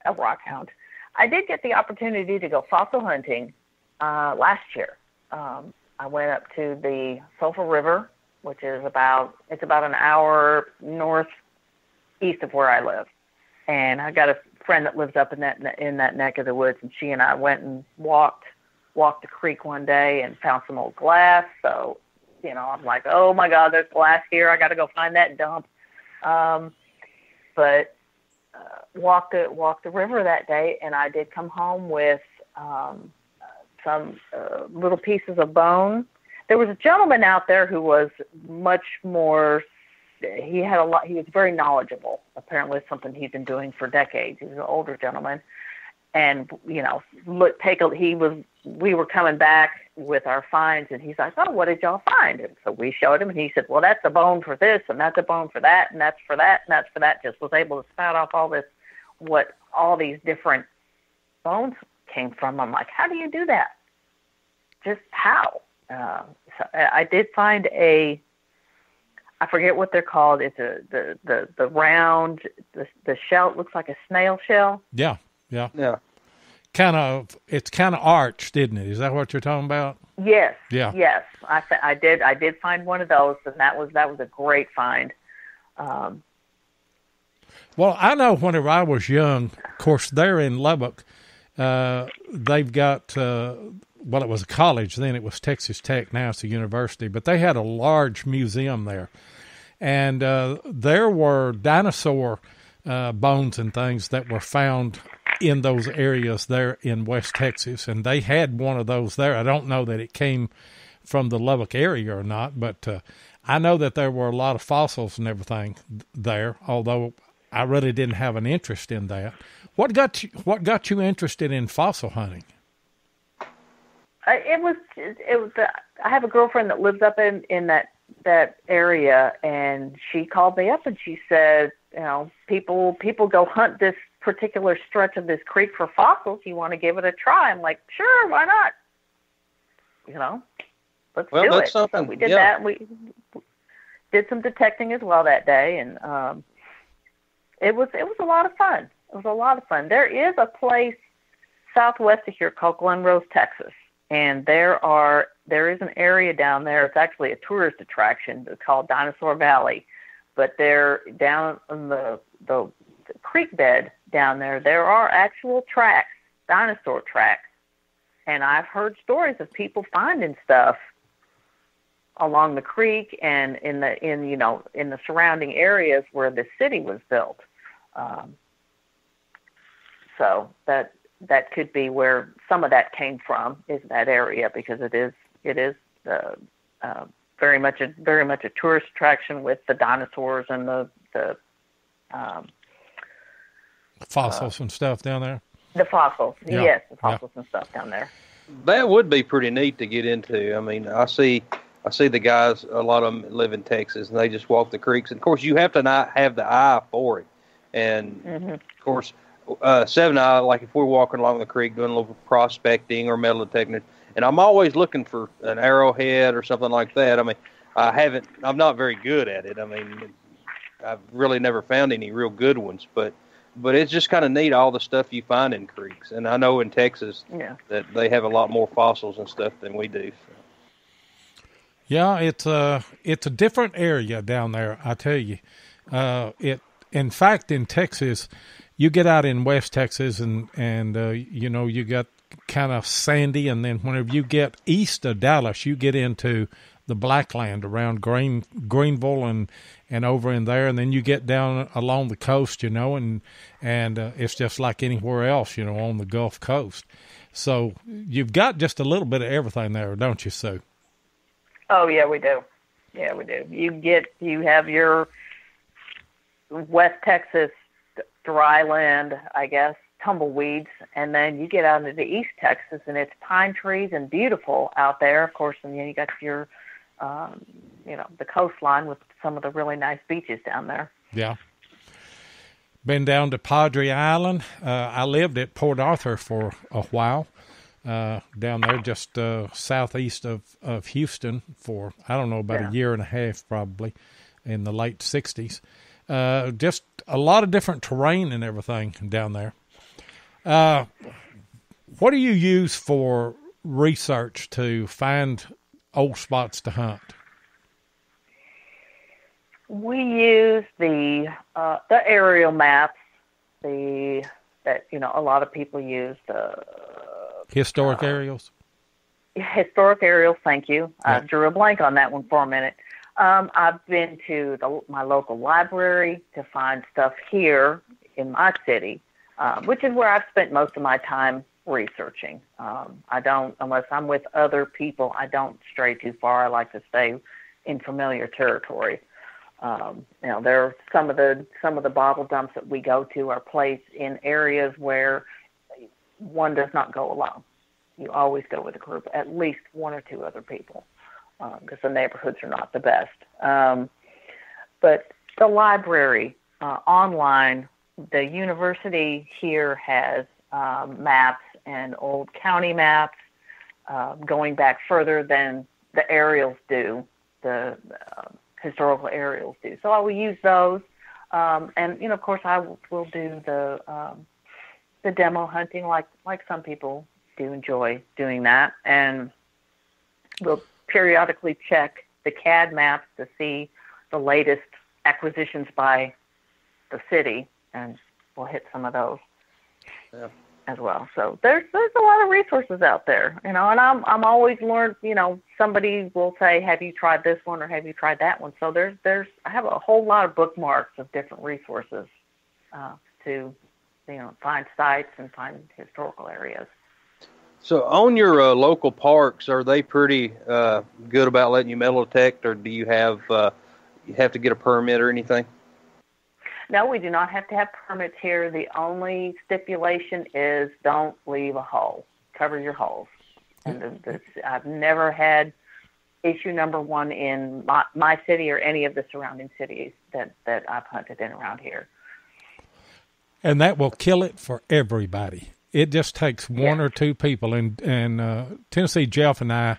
a rock hound. I did get the opportunity to go fossil hunting last year. I went up to the Sulphur River which is about an hour northeast of where I live. And I got a friend that lives up in that neck of the woods, and she and I went and walked the creek one day and found some old glass. So, I'm like, oh my God, there's glass here. I got to go find that dump. But walked the river that day, and I did come home with some little pieces of bone. There was a gentleman out there who was much more. He was very knowledgeable. Apparently, it's something he'd been doing for decades. He was an older gentleman, and we were coming back with our finds, and he's like, "Oh, what did y'all find?" And so we showed him, and he said, "Well, that's a bone for this, and that's a bone for that, and that's for that, and that's for that." Just was able to spout off what all these different bones came from. I'm like, how do you do that? Just how? So I did find I forget what they're called. It's the round, the shell. It looks like a snail shell. Yeah. It's kind of arched, isn't it? Is that what you're talking about? Yes. Yeah. Yes. I did find one of those, and that was a great find. Well, I know whenever I was young, of course, there in Lubbock, they've got, it was a college then. It was Texas Tech. Now it's a university. But they had a large museum there. And there were dinosaur bones and things that were found in those areas there in West Texas. And they had one of those there. I don't know that it came from the Lubbock area or not, but I know that there were a lot of fossils and everything there, although I really didn't have an interest in that. What got you interested in fossil hunting? It was. I have a girlfriend that lives up in that area, and she called me up and she said, people go hunt this particular stretch of this creek for fossils. You want to give it a try? I'm like, sure, why not? Let's do it. So we did that. We did some detecting as well that day, and it was a lot of fun. It was a lot of fun. There is a place southwest of here called Glen Rose, Texas, and there is an area down there. It's actually a tourist attraction. It's called Dinosaur Valley, but they're down in the creek bed down there. There are actual tracks, dinosaur tracks, and I've heard stories of people finding stuff along the creek and in the surrounding areas where the city was built. So that could be where some of that came from, is that area, because it is very much a tourist attraction with the dinosaurs and the fossils and stuff down there. The fossils, yeah. Yes, the fossils and stuff down there. That would be pretty neat to get into. I mean, I see the guys, a lot of them live in Texas, and they just walk the creeks. And of course, you have to not have the eye for it. And of course, Seven and I, like if we're walking along the creek doing a little prospecting or metal detecting, and I'm always looking for an arrowhead or something like that. I mean, I'm not very good at it. I mean, I've really never found any real good ones, but it's just kind of neat, all the stuff you find in creeks. And I know in Texas that they have a lot more fossils and stuff than we do. So. Yeah, it's a different area down there, I tell you. In fact, in Texas, you get out in West Texas and you got kind of sandy, and then whenever you get east of Dallas, you get into the Blackland around Greenville and over in there, and then you get down along the coast, and it's just like anywhere else, on the Gulf Coast. So you've got just a little bit of everything there, don't you, Sue? Oh yeah, we do. Yeah, we do. You have your West Texas dry land, I guess, tumbleweeds, and then you get out into East Texas, and it's pine trees and beautiful out there, of course, and then you got your the coastline with some of the really nice beaches down there. Yeah. Been down to Padre Island. I lived at Port Arthur for a while, down there just southeast of Houston for, I don't know, about a year and a half probably, in the late 60s. Just a lot of different terrain and everything down there. What do you use for research to find old spots to hunt? We use the aerial maps. A lot of people use the historic aerials. Historic aerials. Thank you. I Yeah. drew a blank on that one for a minute. I've been to my local library to find stuff here in my city, which is where I've spent most of my time researching. I don't, unless I'm with other people, I don't stray too far. I like to stay in familiar territory. There are some of the bottle dumps that we go to are placed in areas where one does not go alone. You always go with a group, at least one or two other people, because the neighborhoods are not the best. But the library, online, the university here has maps and old county maps going back further than the aerials do, the historical aerials do. So I will use those. And, of course, I will do the demo hunting like some people do enjoy doing that. And we'll periodically check the CAD maps to see the latest acquisitions by the city, and we'll hit some of those as well. So there's a lot of resources out there, and I'm always learned. Somebody will say, "Have you tried this one?" or "Have you tried that one?" So I have a whole lot of bookmarks of different resources to find sites and find historical areas. So on your local parks, are they pretty good about letting you metal detect, or do you have to get a permit or anything? No, we do not have to have permits here. The only stipulation is don't leave a hole. Cover your holes. And I've never had issue number one in my city or any of the surrounding cities that I've hunted in around here. And that will kill it for everybody. It just takes one or two people. And Tennessee Jeff and I,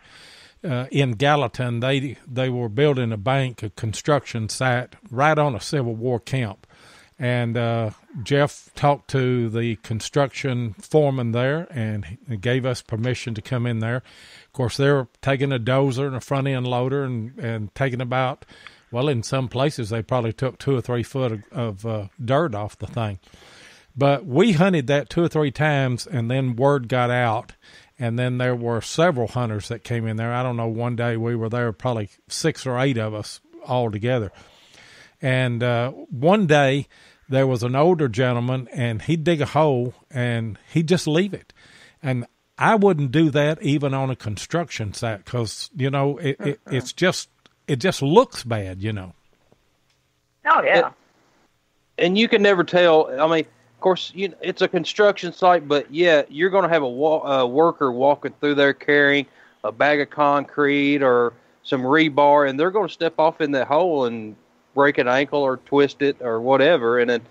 in Gallatin, they were building a construction site right on a Civil War camp. And Jeff talked to the construction foreman there and gave us permission to come in there. Of course, they were taking a dozer and a front-end loader and taking about, well, in some places they probably took 2 or 3 foot of dirt off the thing. But we hunted that 2 or 3 times, and then word got out, and then there were several hunters that came in there. I don't know, one day we were there, probably 6 or 8 of us all together. And one day there was an older gentleman, and he'd dig a hole, and he'd just leave it. And I wouldn't do that even on a construction site because, it just looks bad, Oh, yeah. And you can never tell. I mean, of course, it's a construction site, but yeah, you're going to have a worker walking through there carrying a bag of concrete or some rebar, and they're going to step off in that hole and break an ankle or twist it or whatever. And then,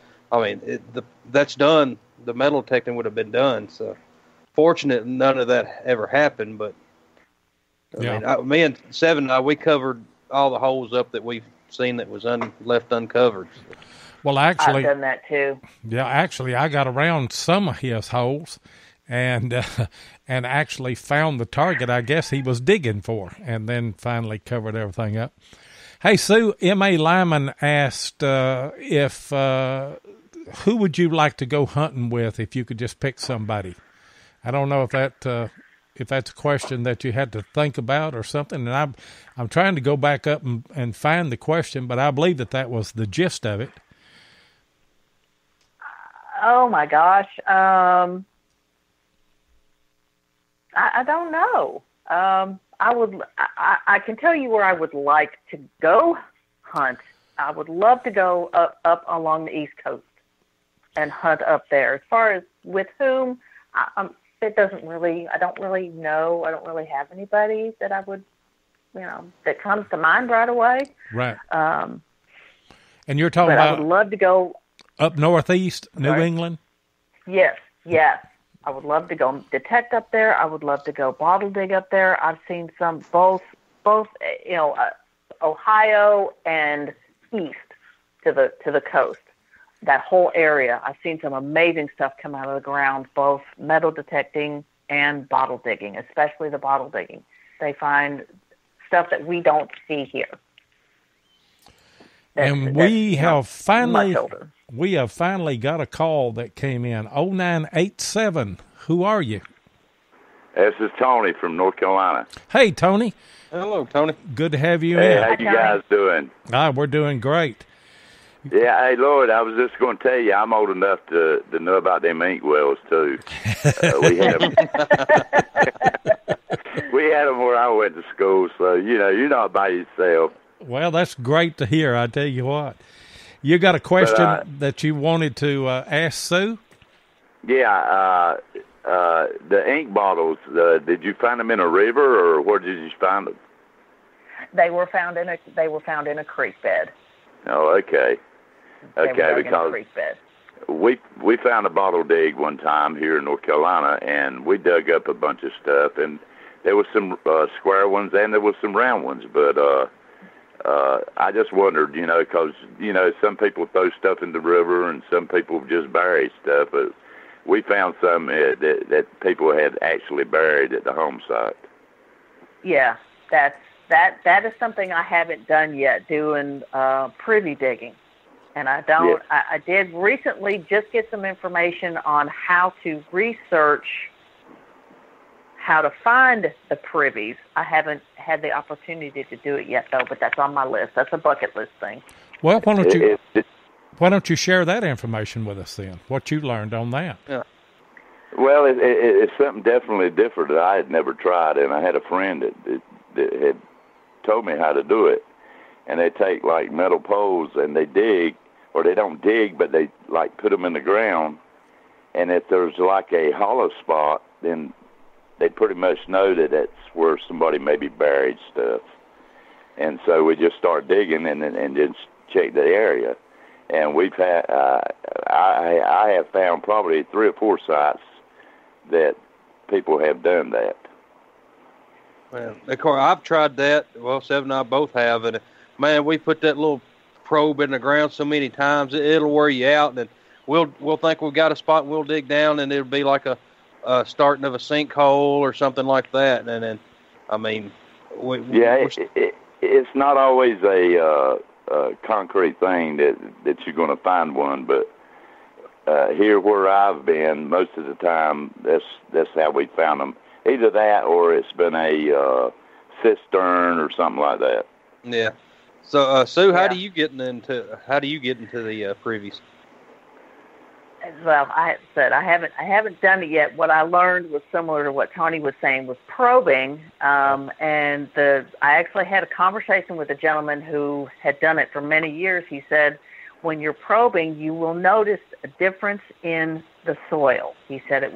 that's done. The metal detecting would have been done. So, fortunate none of that ever happened. But me and Seven, we covered all the holes up that we've seen that was left uncovered. So. Well, actually, I've done that too. Yeah, actually, I got around some of his holes, and actually found the target I guess he was digging for, and then finally covered everything up. Hey, Sue, M.A. Lyman asked if who would you like to go hunting with if you could just pick somebody? I don't know if that's a question that you had to think about or something, and I'm trying to go back up and find the question, but I believe that was the gist of it. Oh my gosh. I don't know. I can tell you where I would like to go hunt. I would love to go up along the East Coast and hunt up there. As far as with whom, I don't really know. I don't really have anybody that I would, that comes to mind right away. Right. And you're talking about, I would love to go up northeast, New England? Yes. I would love to go detect up there. I would love to go bottle dig up there. I've seen some both Ohio and east to the coast. That whole area, I've seen some amazing stuff come out of the ground, both metal detecting and bottle digging, especially the bottle digging. They find stuff that we don't see here. And we have finally much older. we have finally got a call that came in 0987. Who are you? This is Tony from North Carolina. Hey, Tony. Hello, Tony. Good to have you Hey, in. how you guys doing? We're doing great. Yeah, hey, Lloyd, I was just going to tell you, I'm old enough to know about them ink wells, too. We had them. We had them where I went to school, so, you're not by yourself. Well, that's great to hear, I tell you what. You got a question that you wanted to ask Sue? Yeah, the ink bottles, did you find them in a river, or where did you find them? They were found in a creek bed. Oh, okay. Okay, because we found a bottle dig one time here in North Carolina, and we dug up a bunch of stuff, and there was some square ones and there was some round ones, but I just wondered, because some people throw stuff in the river and some people just bury stuff, but we found some that people had actually buried at the home site. Yeah, that is something I haven't done yet, doing privy digging. And I don't. Yeah. I did recently just get some information on how to research how to find the privies. I haven't had the opportunity to do it yet, though. But that's on my list. That's a bucket list thing. Well, why don't you share that information with us then? What you learned on that? Yeah. Well, it's something definitely different that I had never tried, and I had a friend that had told me how to do it. And they take like metal poles and they dig, or they don't dig, but they like put them in the ground. And if there's like a hollow spot, then they pretty much know that that's where somebody maybe buried stuff. And so we just start digging and just check the area. And we've had, I have found probably 3 or 4 sites that people have done that. Well, of course, I've tried that. Well, Seb and I both have, and man, we put that little probe in the ground so many times it'll wear you out, and we'll think we've got a spot, and we'll dig down, and it'll be like a starting of a sinkhole or something like that. And then, I mean, it's not always a concrete thing that you're going to find one, but here where I've been, most of the time, that's how we found them. Either that, or it's been a cistern or something like that. Yeah. So, Sue, how do you get into the privies? Well, I haven't done it yet. What I learned was similar to what Tony was saying, was probing. And I actually had a conversation with a gentleman who had done it for many years. He said, when you're probing, you will notice a difference in the soil. He said the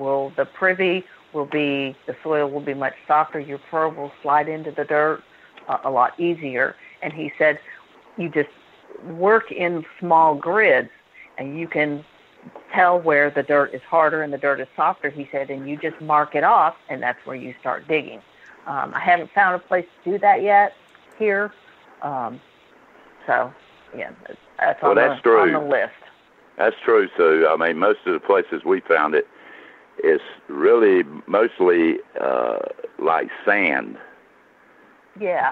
soil will be much softer. Your probe will slide into the dirt a lot easier. And he said, you just work in small grids, and you can tell where the dirt is harder and the dirt is softer, he said, and you just mark it off, and that's where you start digging. I haven't found a place to do that yet here. So, yeah, that's on the list. That's true, Sue. I mean, most of the places we found it, it's really mostly like sand. Yeah.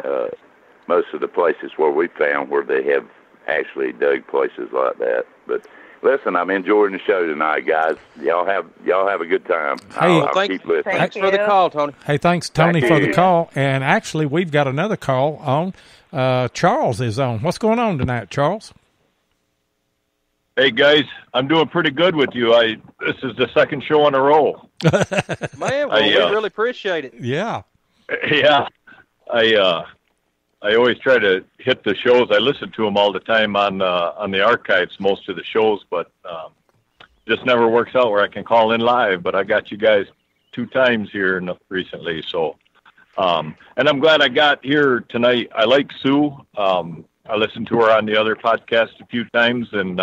Most of the places where we found where they have actually dug places like that. But listen, I'm enjoying the show tonight, guys. Y'all have a good time. Hey, I'll keep listening. Thanks for the call, Tony. Hey, thanks, Tony, for the call. And actually, we've got another call on. Charles is on. What's going on tonight, Charles? Hey, guys. I'm doing pretty good with you. This is the second show in a row. Man, well, we really appreciate it. Yeah. Yeah. I always try to hit the shows. I listen to them all the time on the archives, most of the shows, but just never works out where I can call in live. But I got you guys 2 times here recently, so and I'm glad I got here tonight. I like Sue. I listened to her on the other podcast a few times, and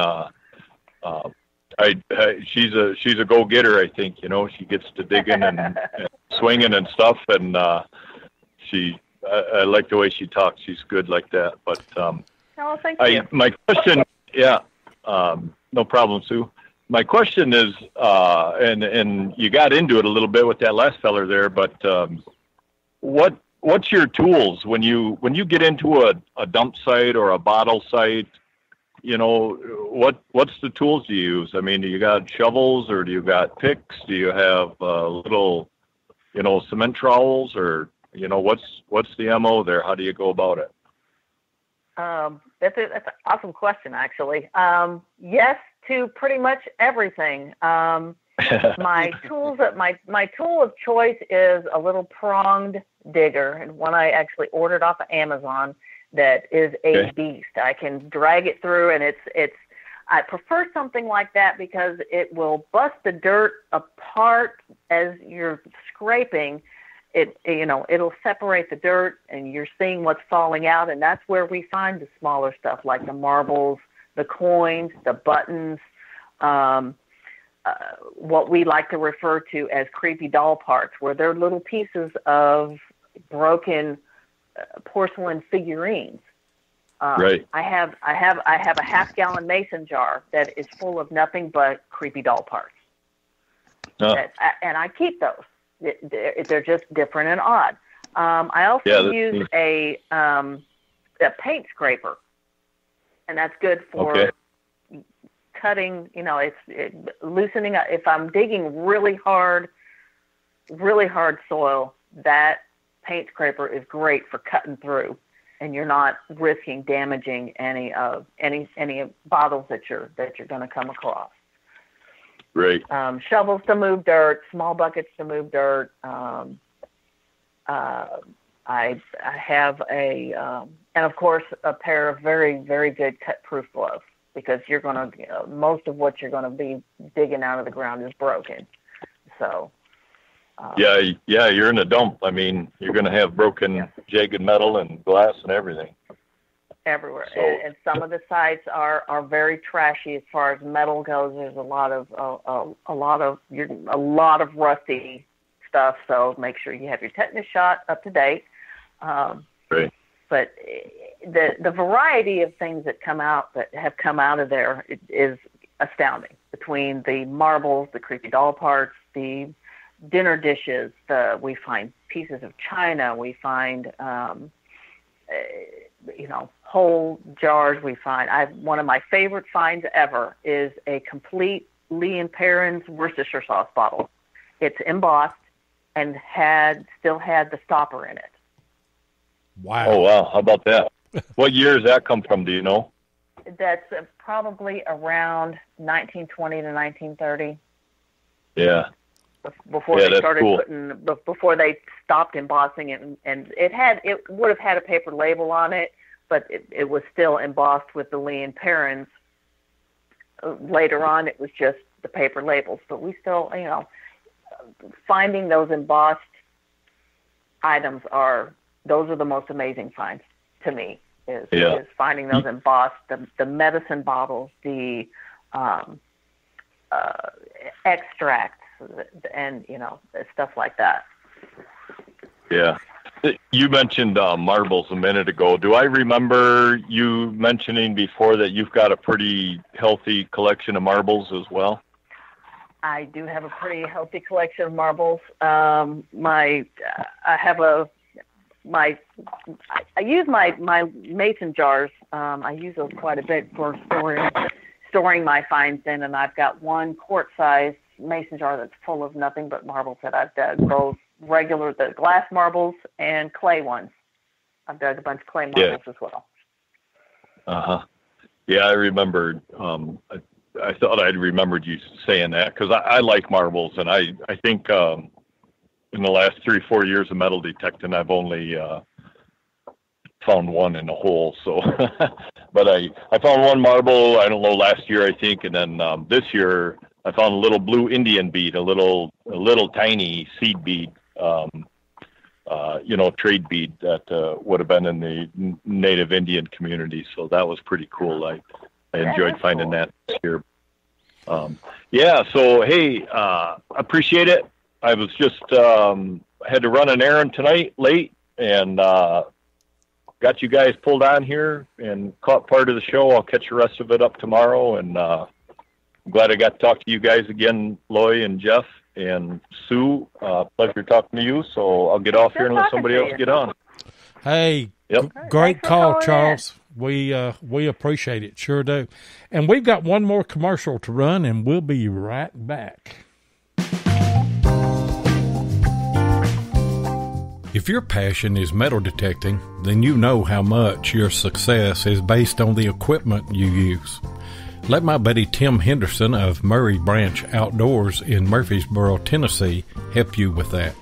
she's a go-getter. I think she gets to digging and swinging and stuff, and I like the way she talks. She's good like that. But thank you. My question, no problem, Sue. My question is, and you got into it a little bit with that last feller there, but what's your tools when you get into a dump site or a bottle site? what's the tools you use? I mean, do you got shovels or do you got picks? Do you have little, cement trowels, or what's the MO there? How do you go about it? That's an awesome question, actually. Yes to pretty much everything. My tool of choice is a little pronged digger, and one I actually ordered off of Amazon that is a beast. I can drag it through, and I prefer something like that because it will bust the dirt apart as you're scraping. It'll separate the dirt, and you're seeing what's falling out, and that's where we find the smaller stuff like the marbles, the coins, the buttons, what we like to refer to as creepy doll parts, where they're little pieces of broken porcelain figurines. Right. I have a half-gallon mason jar that is full of nothing but creepy doll parts, and I keep those. They're just different and odd. I also use a paint scraper, and that's good for cutting. It's loosening up. If I'm digging really hard soil, that paint scraper is great for cutting through, and you're not risking damaging any bottles that you're going to come across. Right. Shovels to move dirt, small buckets to move dirt. I have and of course a pair of very, very good cut-proof gloves, because you're going to most of what you're going to be digging out of the ground is broken. So. You're in a dump. I mean, you're going to have broken, jagged metal and glass and everything. Everywhere. So, and some of the sites are very trashy as far as metal goes. There's a lot of rusty stuff. So make sure you have your tetanus shot up to date. Right. But the variety of things that have come out of there is astounding. Between the marbles, the creepy doll parts, the dinner dishes, we find pieces of china, we find whole jars. We find one of my favorite finds ever is a complete Lee and Perrins Worcestershire sauce bottle. It's embossed and still had the stopper in it. Wow! Oh wow! How about that? What year does that come from? Do you know? That's probably around 1920 to 1930. Yeah. Before they started cool. Before they stopped embossing it, and it would have had a paper label on it, but it was still embossed with the Lee and Perrins. Later on, it was just the paper labels, but we still, finding those embossed items those are the most amazing finds to me. Is finding those embossed, the medicine bottles, the extracts, and stuff like that. Yeah. You mentioned marbles a minute ago. Do I remember you mentioning before that you've got a pretty healthy collection of marbles as well? I do have a pretty healthy collection of marbles. I use my mason jars. I use those quite a bit for storing my finds in, and I've got one quart-sized mason jar that's full of nothing but marbles that I've dug, both the glass marbles and clay ones. I've dug a bunch of clay marbles as well. Yeah, I remembered. I thought I'd remembered you saying that, because I like marbles, and I think in the last 3-4 years of metal detecting, I've only found one in a hole. So, but I found one marble, I don't know, last year I think, and then this year I found a little blue Indian bead, a little tiny seed bead, trade bead that would have been in the native Indian community. So that was pretty cool. I enjoyed finding that this year. So hey, appreciate it. I was just had to run an errand tonight late, and got you guys pulled on here and caught part of the show. I'll catch the rest of it up tomorrow, and I'm glad I got to talk to you guys again, Loy and Jeff and Sue. Pleasure talking to you. So I'll get off here and let somebody else get on. Hey, great call, Charles. We appreciate it, sure do. And we've got one more commercial to run, and we'll be right back. If your passion is metal detecting, then you know how much your success is based on the equipment you use. Let my buddy Tim Henderson of Murray Branch Outdoors in Murfreesboro, Tennessee, help you with that.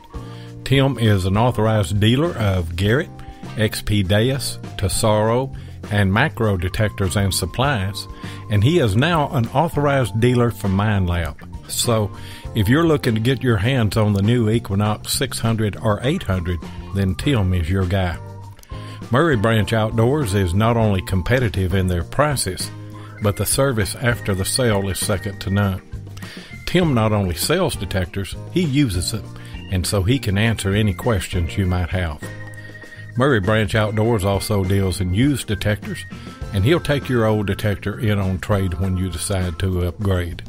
Tim is an authorized dealer of Garrett, XP Deus, Tesoro, and Macro detectors and supplies, and he is now an authorized dealer for Mine Lab. So, if you're looking to get your hands on the new Equinox 600 or 800, then Tim is your guy. Murray Branch Outdoors is not only competitive in their prices, but the service after the sale is second to none. Tim not only sells detectors, he uses them, and so he can answer any questions you might have. Murray Branch Outdoors also deals in used detectors, and he'll take your old detector in on trade when you decide to upgrade.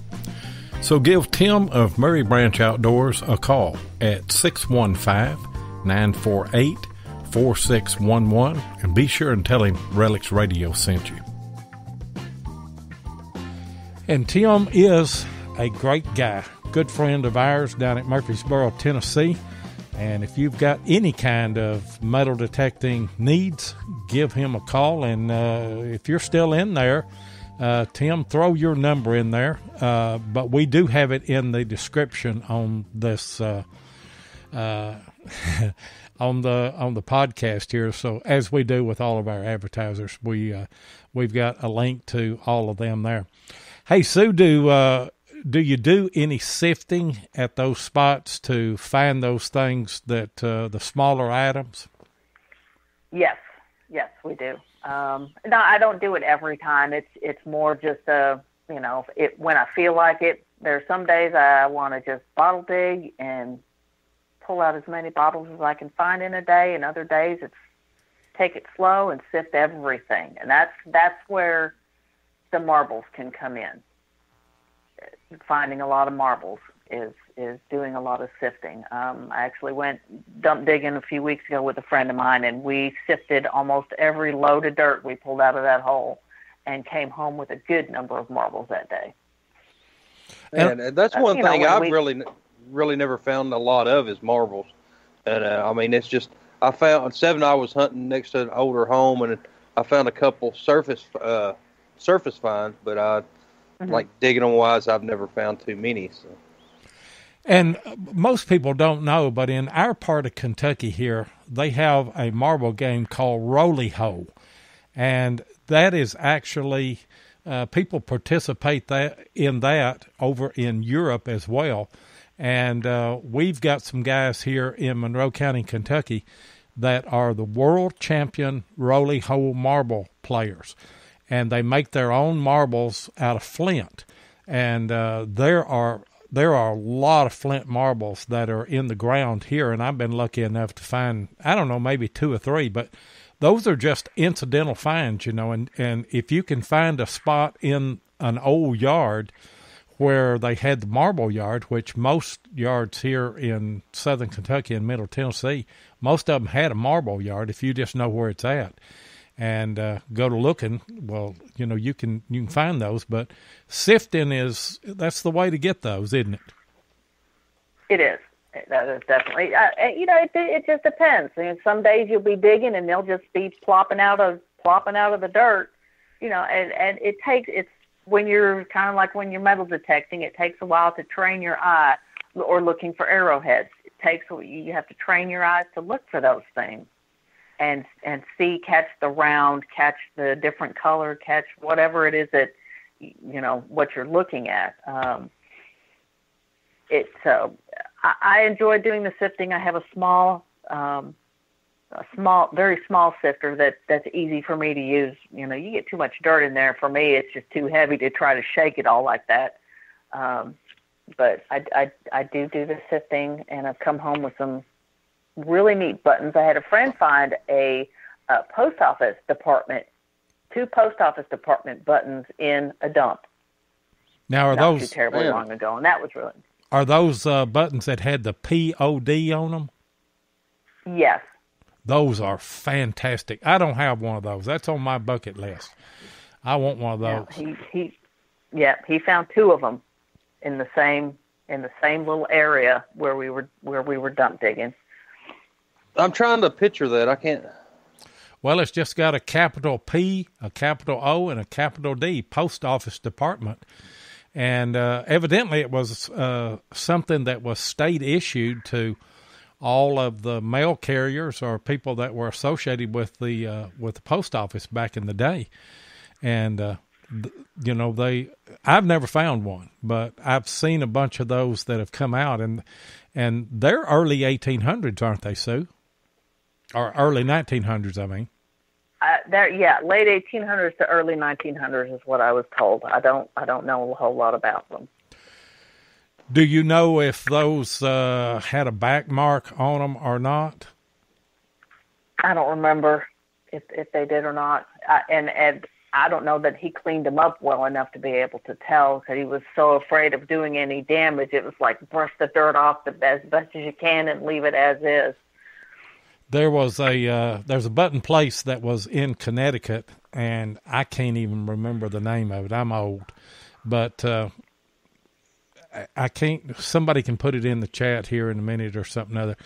So give Tim of Murray Branch Outdoors a call at 615-948-4611 and be sure and tell him Relics Radio sent you. And Tim is a great guy, good friend of ours down at Murfreesboro, Tennessee. And if you've got any kind of metal detecting needs, give him a call. And if you're still in there, Tim, throw your number in there. But we do have it in the description on this on the podcast here. So as we do with all of our advertisers, we've got a link to all of them there. Hey, Sue, do you do any sifting at those spots to find those things that the smaller items? Yes, we do. No, I don't do it every time. It's more just when I feel like it. There's some days I want to just bottle dig and pull out as many bottles as I can find in a day, and other days it's take it slow and sift everything. And that's where the marbles can come in. Finding a lot of marbles is doing a lot of sifting. I actually went dump digging a few weeks ago with a friend of mine, and we sifted almost every load of dirt we pulled out of that hole and came home with a good number of marbles that day. And that's one thing I've really never found a lot of is marbles. And I mean, it's just, I found, I was hunting next to an older home, and I found a couple surface finds, but like digging them wise, I've never found too many. So. And most people don't know, but in our part of Kentucky here, they have a marble game called Roly-Ho. And that is actually, people participate in that over in Europe as well. And we've got some guys here in Monroe County, Kentucky, that are the world champion Roly-Ho marble players. And they make their own marbles out of flint. And there are a lot of flint marbles that are in the ground here, and I've been lucky enough to find, I don't know, maybe 2 or 3, but those are just incidental finds, and if you can find a spot in an old yard where they had the marble yard, which most yards here in southern Kentucky and middle Tennessee, most of them had a marble yard if you just know where it's at. And go to looking, well, you can find those, but sifting that's the way to get those, isn't it? It is. That is definitely. It just depends. Some days you'll be digging and they'll just be plopping out of the dirt, and it's when you're kind of like when you're metal detecting, it takes a while to train your eye, or looking for arrowheads. You have to train your eyes to look for those things. And catch the round, catch the different color, catch whatever it is that, what you're looking at. I enjoy doing the sifting. I have a very small sifter that's easy for me to use. You get too much dirt in there. For me, it's just too heavy to try to shake it all like that. But I do the sifting, and I've come home with some really neat buttons. I had a friend find a post office department, 2 post office department buttons in a dump. Now, not too terribly long ago, and that was really. Are those buttons that had the POD on them? Yes. Those are fantastic. I don't have one of those. That's on my bucket list. I want one of those. He found two of them in the same little area where we were dump digging. I'm trying to picture that. I can't. Well, it's just got a capital P, a capital O, and a capital D, Post Office Department. And evidently it was something that was state issued to all of the mail carriers or people that were associated with the post office back in the day. And, I've never found one, but I've seen a bunch of those that have come out, and they're early 1800s, aren't they, Sue? Or early 1900s, I mean. Late 1800s to early 1900s is what I was told. I don't know a whole lot about them. Do you know if those had a back mark on them or not? I don't remember if they did or not. And I don't know that he cleaned them up well enough to be able to tell, because he was so afraid of doing any damage. It was like brush the dirt off as best as you can and leave it as is. There's a button place that was in Connecticut, and I can't even remember the name of it. I'm old, but I can't. Somebody can put it in the chat here in a minute or something other.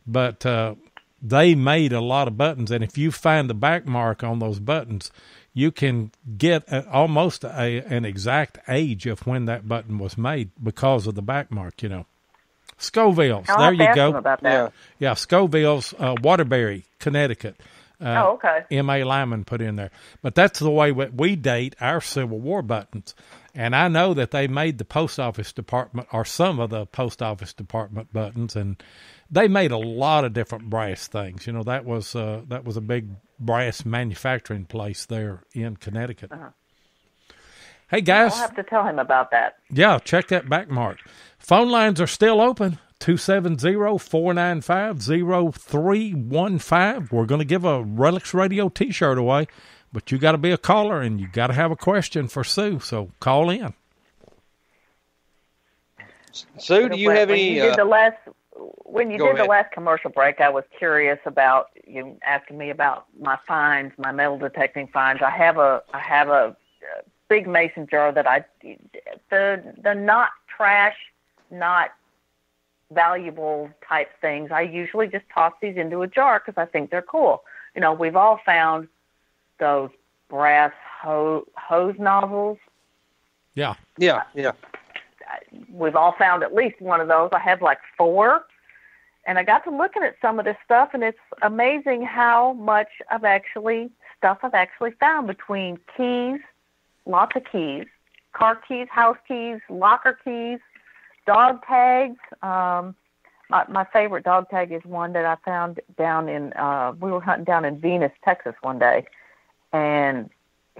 But they made a lot of buttons, and if you find the back mark on those buttons, you can get almost an exact age of when that button was made because of the back mark. Scoville's. I'll there you go. About that. Yeah, Scoville's, Waterbury, Connecticut. Okay. M.A. Lyman put in there. But that's the way we date our Civil War buttons. And I know that they made the Post Office Department, or some of the Post Office Department buttons, and they made a lot of different brass things. That was a big brass manufacturing place there in Connecticut. Uh-huh. Hey, guys. I'll have to tell him about that. Yeah, check that back mark. Phone lines are still open, 270-495-0315. We're going to give a Relics Radio T-shirt away, but you got to be a caller, and you got to have a question for Sue, so call in. Sue, do you have any... When you did the last commercial break, I was curious about you asking me about my finds, my metal detecting finds. I have a big mason jar that the not trash, not valuable type things. I usually just toss these into a jar because I think they're cool. We've all found those brass hose nozzles. Yeah. We've all found at least one of those. I have like 4. And I got to looking at some of this stuff, and it's amazing how much I've actually found between keys, lots of keys, car keys, house keys, locker keys, dog tags. My favorite dog tag is one that I found down in, we were hunting down in Venus, Texas one day, and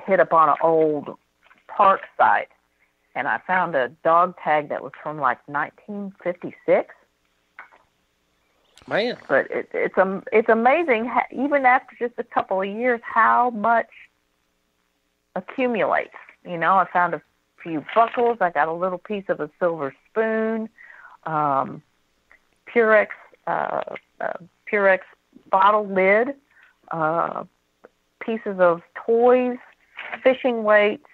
hit upon an old park site. And I found a dog tag that was from like 1956. Man. But it's amazing, even after just a couple of years, how much accumulates. I found a few buckles. I got a little piece of a silver spoon, Purex bottle lid, pieces of toys, fishing weights,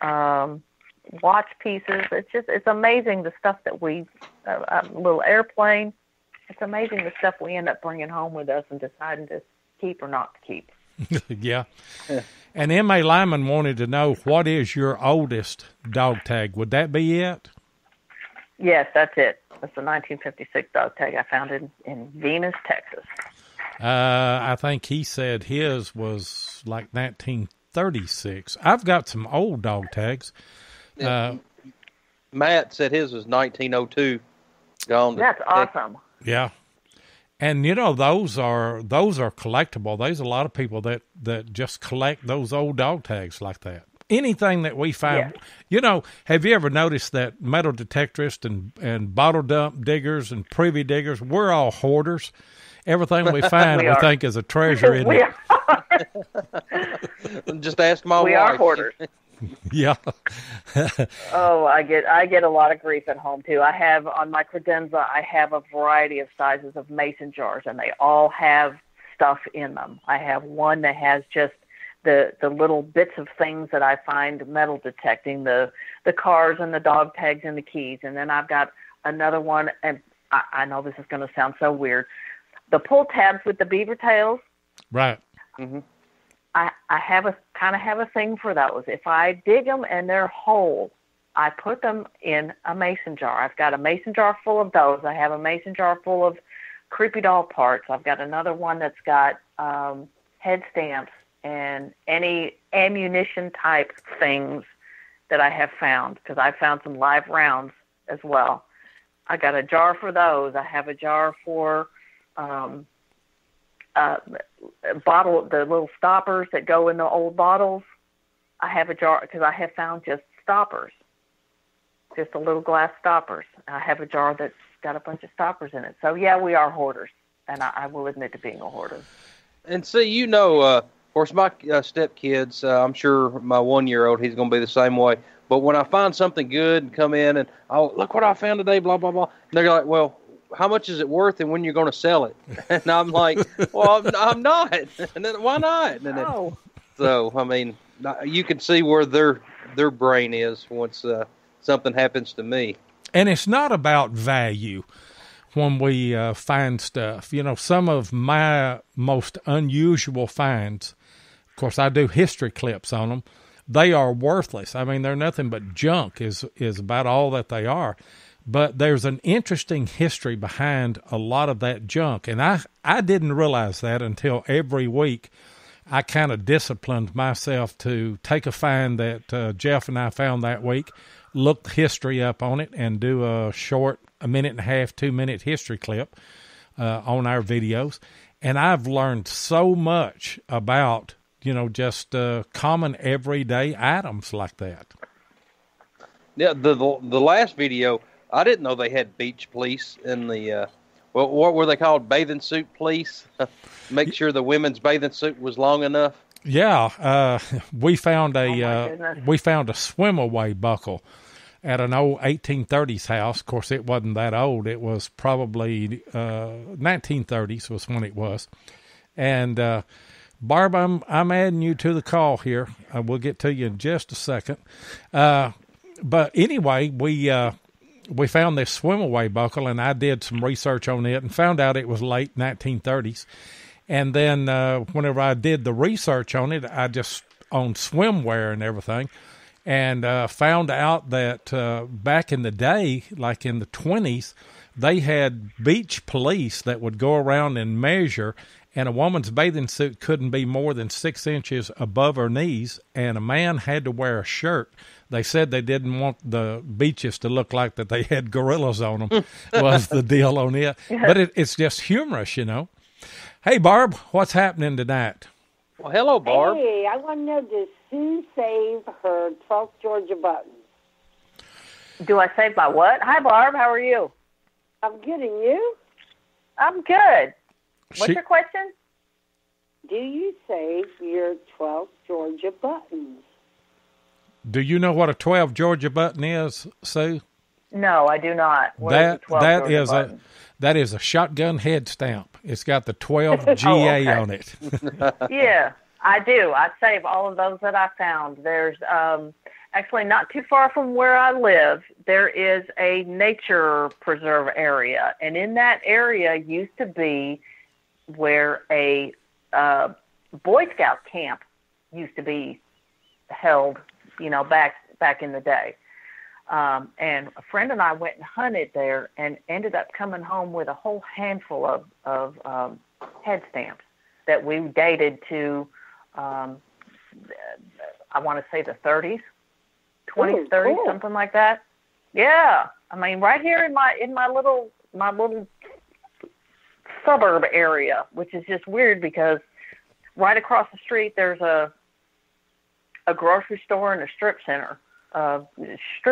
watch pieces. It's amazing the stuff that a little airplane. It's amazing the stuff we end up bringing home with us and deciding to keep or not to keep. Yeah. And M.A. Lyman wanted to know, what is your oldest dog tag? Would that be it? Yes, that's it. That's the 1956 dog tag I found in Venus, Texas. I think he said his was like 1936. I've got some old dog tags. Matt said his was 1902. That's awesome. Yeah. And those are collectible. There's a lot of people that just collect those old dog tags like that. Anything that we find, have you ever noticed that metal detectorists and bottle dump diggers and privy diggers, we're all hoarders. Everything we find we think is a treasure in it. Just ask my wife. We are hoarders. Yeah. Oh, I get a lot of grief at home too. I have on my credenza, I have a variety of sizes of mason jars, and they all have stuff in them. I have one that has just the little bits of things that I find metal detecting, the cars and the dog tags and the keys. And then I've got another one, and I know this is going to sound so weird, the pull tabs with the beaver tails. Right. Mm-hmm. I have a thing for those. If I dig them and they're whole, I put them in a mason jar. I've got a mason jar full of those. I have a mason jar full of creepy doll parts. I've got another one that's got head stamps and any ammunition type things that I have found, because I found some live rounds as well. I got a jar for those. I have a jar for bottle, the little stoppers that go in the old bottles. I have a jar because I have found just stoppers, just the little glass stoppers. I have a jar that's got a bunch of stoppers in it. So yeah, we are hoarders, and I will admit to being a hoarder. And see, of course, my stepkids, I'm sure my 1-year-old, he's going to be the same way. But when I find something good and come in and, oh, look what I found today, blah, blah, blah. And they're like, well, how much is it worth and when you're going to sell it? And I'm like, well, I'm not. And then why not? And then, so, I mean, you can see where their brain is once something happens to me. And it's not about value when we find stuff. Some of my most unusual finds, of course, I do history clips on them. They are worthless. I mean, they're nothing but junk is about all that they are. But there's an interesting history behind a lot of that junk. And I didn't realize that until every week I kind of disciplined myself to take a find that Jeff and I found that week, look history up on it, and do a short 1.5, 2-minute history clip on our videos. And I've learned so much about, just common everyday items like that. Yeah, the last video, I didn't know they had beach police in the, what were they called? Bathing suit police? Make sure the women's bathing suit was long enough. Yeah, we found a swim away buckle at an old 1830s house. Of course, it wasn't that old. It was probably 1930s was when it was. And Barb, I'm adding you to the call here. We'll get to you in just a second. But anyway, we found this swim away buckle, and I did some research on it and found out it was late 1930s. And then whenever I did the research on it, I just on swimwear and everything, and found out that back in the day, like in the 20s, they had beach police that would go around and measure, and a woman's bathing suit couldn't be more than 6 inches above her knees, and a man had to wear a shirt. They said they didn't want the beaches to look like that they had gorillas on them, was the deal on it. But it's just humorous, Hey, Barb, what's happening tonight? Well, hello, Barb. Hey, I want to know, does Sue save her 12th Georgia buttons? Do I save my what? Hi, Barb. How are you? I'm good, and you? I'm good. What's your question? Do you save your 12th Georgia buttons? Do you know what a 12 Georgia button is, Sue? No, I do not. That is a shotgun head stamp. It's got the 12 GA on it. Yeah, I do. I save all of those that I found. There's actually not too far from where I live, there is a nature preserve area. And in that area used to be where a Boy Scout camp used to be held, back in the day. And a friend and I went and hunted there and ended up coming home with a whole handful of head stamps that we dated to, I want to say the 30s, 20s, 30s, cool. Something like that. Yeah. I mean, right here in my little suburb area, which is just weird because right across the street there's a grocery store and a strip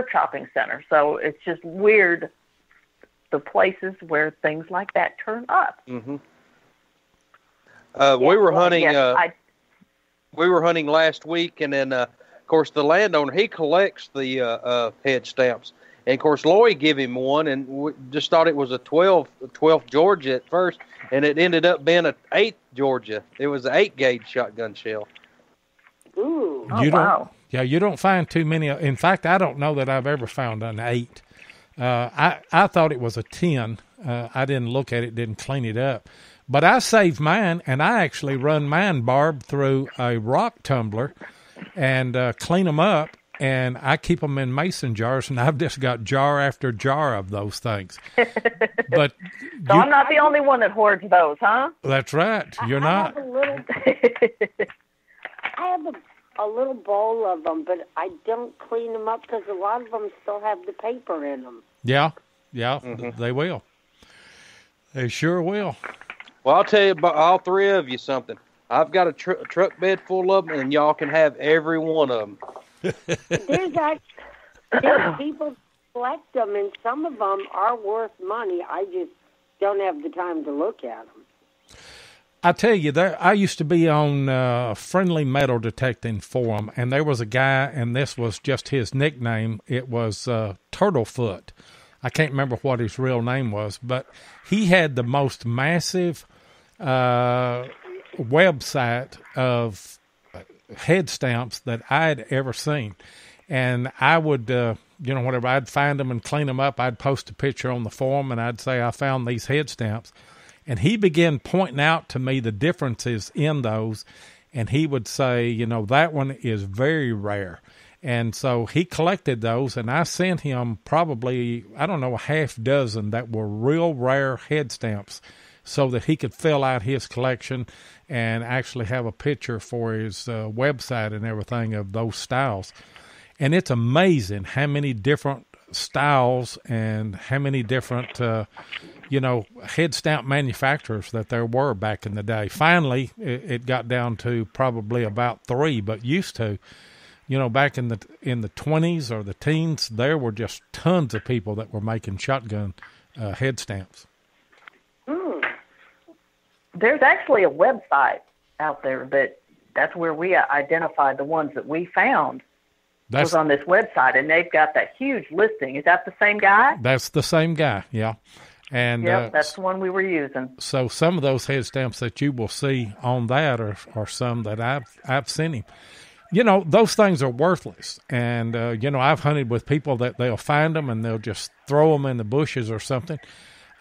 shopping center. So it's just weird, the places where things like that turn up. Mm-hmm. We were hunting. We were hunting last week, and then of course the landowner, he collects the head stamps, And of course, Lloyd gave him one, and we just thought it was a 12th Georgia at first, and it ended up being an 8th Georgia. It was an 8-gauge shotgun shell. Ooh. Wow. Yeah, you don't find too many. In fact, I don't know that I've ever found an 8. I thought it was a 10. I didn't look at it, didn't clean it up. But I saved mine, and I actually run mine, Barb, through a rock tumbler and clean them up, and I keep them in mason jars, and I've just got jar after jar of those things. But So I'm not the only one that hoards those, huh? That's right. You're not. I have a little bowl of them, but I don't clean them up because a lot of them still have the paper in them. Yeah, they will. They sure will. Well, I'll tell you about all 3 of you something. I've got a truck bed full of them, and y'all can have every one of them. There's people collect them, and some of them are worth money. I just don't have the time to look at them. I tell you, I used to be on Friendly Metal Detecting Forum, and there was a guy, and this was just his nickname. It was Turtlefoot. I can't remember what his real name was, but he had the most massive website of head stamps that I'd ever seen. And I would, whenever I'd find them and clean them up, I'd post a picture on the forum, and I'd say, I found these head stamps. And he began pointing out to me the differences in those, and he would say, that one is very rare. And so he collected those, and I sent him probably, a half dozen that were real rare head stamps so that he could fill out his collection and actually have a picture for his website and everything of those styles. And it's amazing how many different styles and how many different head stamp manufacturers that there were back in the day. Finally, it got down to probably about 3, but used to, back in the 20s or the teens, there were just tons of people that were making shotgun head stamps. There's actually a website out there that's where we identified the ones that we found. Was on this website, and they've got that huge listing. Is that the same guy? That's the same guy, yeah. And that's the one we were using. So some of those head stamps that you will see on that are some that I've seen him. Those things are worthless. And, I've hunted with people that they'll find them and they'll just throw them in the bushes or something.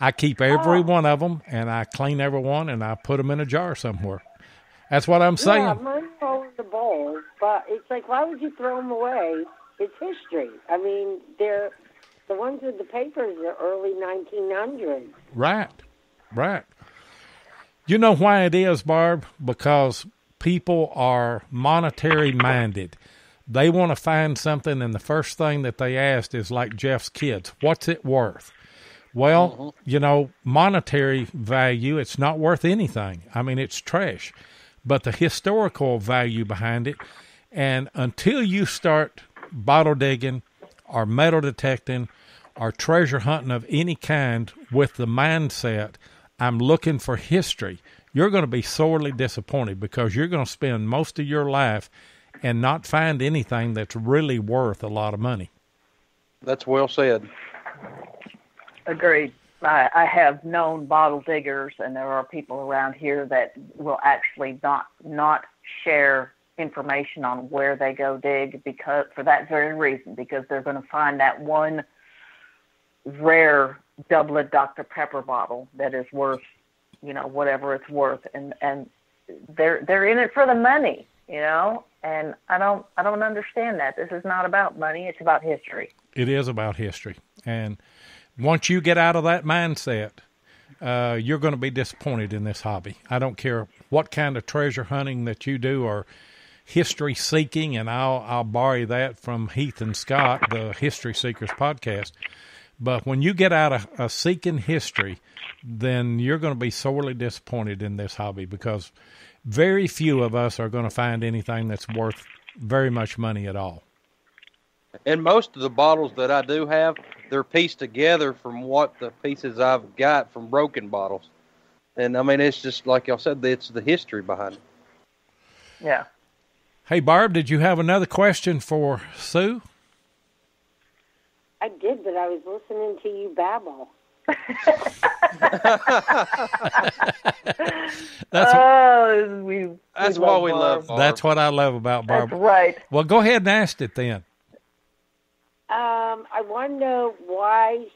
I keep every one of them, and I clean every one, and I put them in a jar somewhere. That's what I'm saying. Yeah, mine go in the bowl, but it's like, why would you throw them away? It's history. I mean, they're the ones with the papers are early 1900s. Right. You know why it is, Barb? Because people are monetary minded. They want to find something, and the first thing that they ask is like Jeff's kids, what's it worth? Well, monetary value, it's not worth anything. I mean, it's trash. But the historical value behind it, and until you start bottle digging or metal detecting or treasure hunting of any kind with the mindset, I'm looking for history, you're going to be sorely disappointed because you're going to spend most of your life and not find anything that's really worth a lot of money. That's well said. Agreed. I have known bottle diggers, and there are people around here that will actually not share information on where they go dig because for that very reason, because they're going to find that one rare doublet Dr. Pepper bottle that is worth, whatever it's worth, and they're in it for the money, and I don't understand that. This is not about money; it's about history. It is about history, and once you get out of that mindset, you're going to be disappointed in this hobby. I don't care what kind of treasure hunting that you do or history seeking, and I'll borrow that from Heath and Scott, the History Seekers podcast. But when you get out of seeking history, then you're going to be sorely disappointed in this hobby because very few of us are going to find anything that's worth very much money at all. And most of the bottles that I do have, they're pieced together from what the pieces I've got from broken bottles. And, I mean, it's just, like y'all said, it's the history behind it. Yeah. Hey, Barb, did you have another question for Sue? I did, but I was listening to you babble. That's what we love. Barb. That's what I love about Barb. That's right. Well, go ahead and ask it then. I want to know why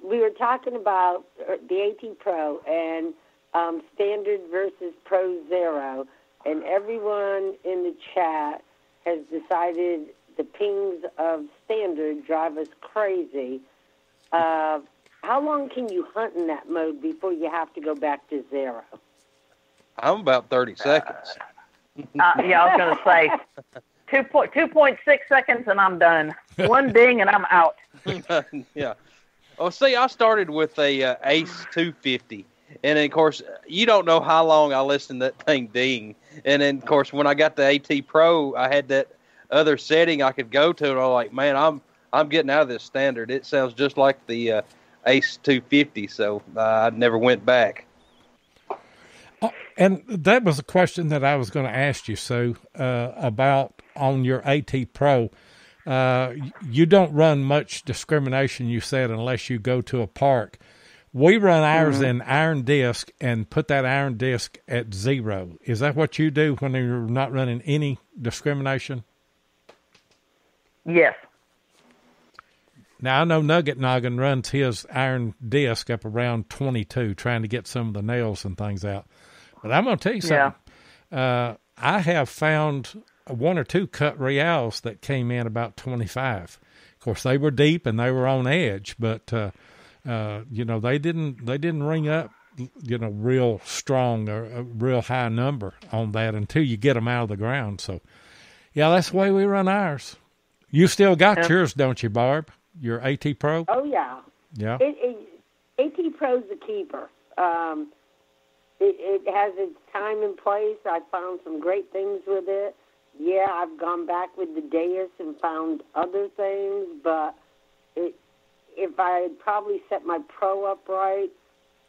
we were talking about the AT Pro and Standard versus Pro Zero, and everyone in the chat has decided the pings of Standard drive us crazy. How long can you hunt in that mode before you have to go back to zero? I'm about 30 seconds. Yeah, I was going to say 2.6 seconds and I'm done. One ding and I'm out. Yeah. Oh, see, I started with a Ace 250. And then, of course, you don't know how long I listened to that thing ding. And then, of course, when I got the AT Pro, I had that other setting I could go to. And I was like, man, I'm getting out of this Standard. It sounds just like the Ace 250. So I never went back. And that was a question that I was going to ask you, Sue, about on your AT Pro. You don't run much discrimination, you said, unless you go to a park. We run ours in iron disc and put that iron disc at 0. Is that what you do when you're not running any discrimination? Yes. Now, I know Nugget Noggin runs his iron disc up around 22, trying to get some of the nails and things out. But I'm going to tell you something. Yeah. I have found 1 or 2 cut reals that came in about 25. Of course, they were deep and they were on edge, but they didn't ring up, real strong or a real high number on that until you get them out of the ground. So, yeah, that's the way we run ours. You still got yours, don't you, Barb? Your AT Pro? Oh, yeah. Yeah. AT Pro's a keeper. It has its time and place. I found some great things with it. Yeah, I've gone back with the Deus and found other things, but if I had probably set my Pro up right,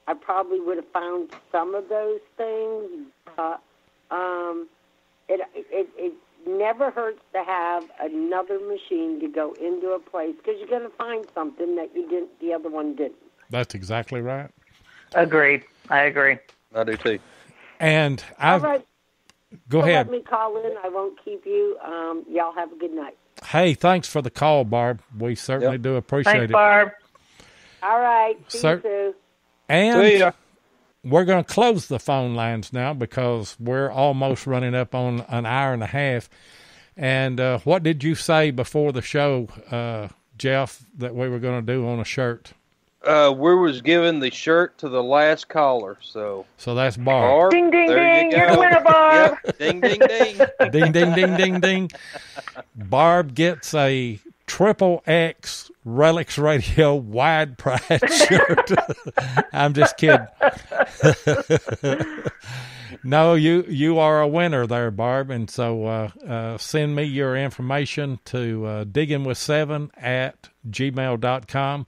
I probably would have found some of those things. But it never hurts to have another machine to go into a place because you're going to find something that the other one didn't. That's exactly right. Agreed. I agree. I do too. And all right. Go ahead. Let me call in. I won't keep you. Y'all have a good night. Hey, thanks for the call, Barb. We certainly do appreciate Thanks, it. Barb. All right. See you soon. And we're going to close the phone lines now because we're almost running up on an hour and a half. And what did you say before the show, Jeff, that we were going to do on a shirt? We was giving the shirt to the last caller, so that's Barb. Ding, ding, ding. You You're the winner, Barb. Yep. Ding, ding, ding. Ding, ding, ding, ding, ding. Barb gets a XXX Relics Radio wide pride shirt. I'm just kidding. No, you are a winner there, Barb. And so send me your information to diggingwith7@gmail.com.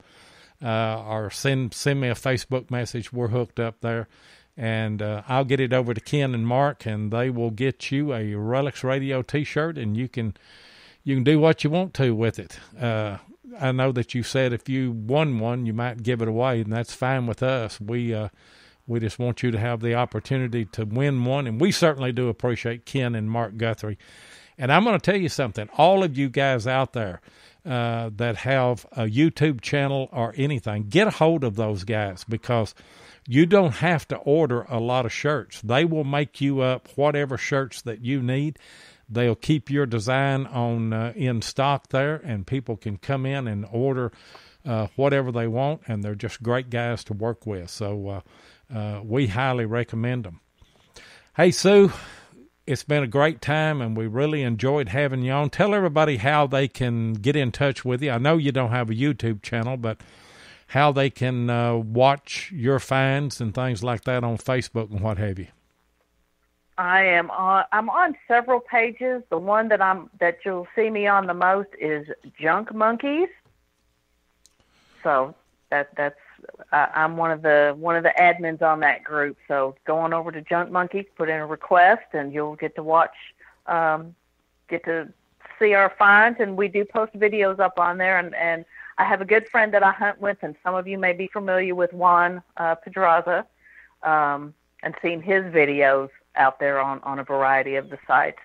Or send me a Facebook message. We're hooked up there. And I'll get it over to Ken and Mark, and they will get you a Relics Radio T-shirt, and you can do what you want to with it. I know that you said if you won one, you might give it away, and that's fine with us. We just want you to have the opportunity to win one, and we certainly do appreciate Ken and Mark Guthrie. And I'm going to tell you something. All of you guys out there that have a YouTube channel or anything, get a hold of those guys because you don't have to order a lot of shirts. They will make you up whatever shirts that you need. They'll keep your design on in stock there, and people can come in and order whatever they want, and they're just great guys to work with. So we highly recommend them. Hey, Sue, it's been a great time, and we really enjoyed having you on. Tell everybody how they can get in touch with you. I know you don't have a YouTube channel, but how they can watch your finds and things like that on Facebook and what have you. I'm on several pages. The one that you'll see me on the most is Junk Monkeys. So that's I'm one of the admins on that group. So go on over to Junk Monkeys, put in a request, and you'll get to watch, get to see our finds, and we do post videos up on there. And I have a good friend that I hunt with, and some of you may be familiar with Juan Pedraza, and seen his videos out there on a variety of the sites.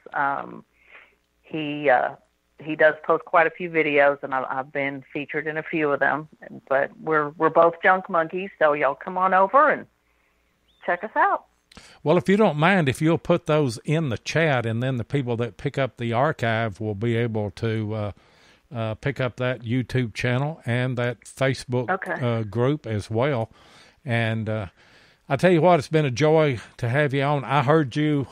He does post quite a few videos, and I've been featured in a few of them. But we're both junk monkeys, so y'all come on over and check us out. Well, if you don't mind, if you'll put those in the chat, and then the people that pick up the archive will be able to pick up that YouTube channel and that Facebook group as well. And I tell you what, it's been a joy to have you on. I heard you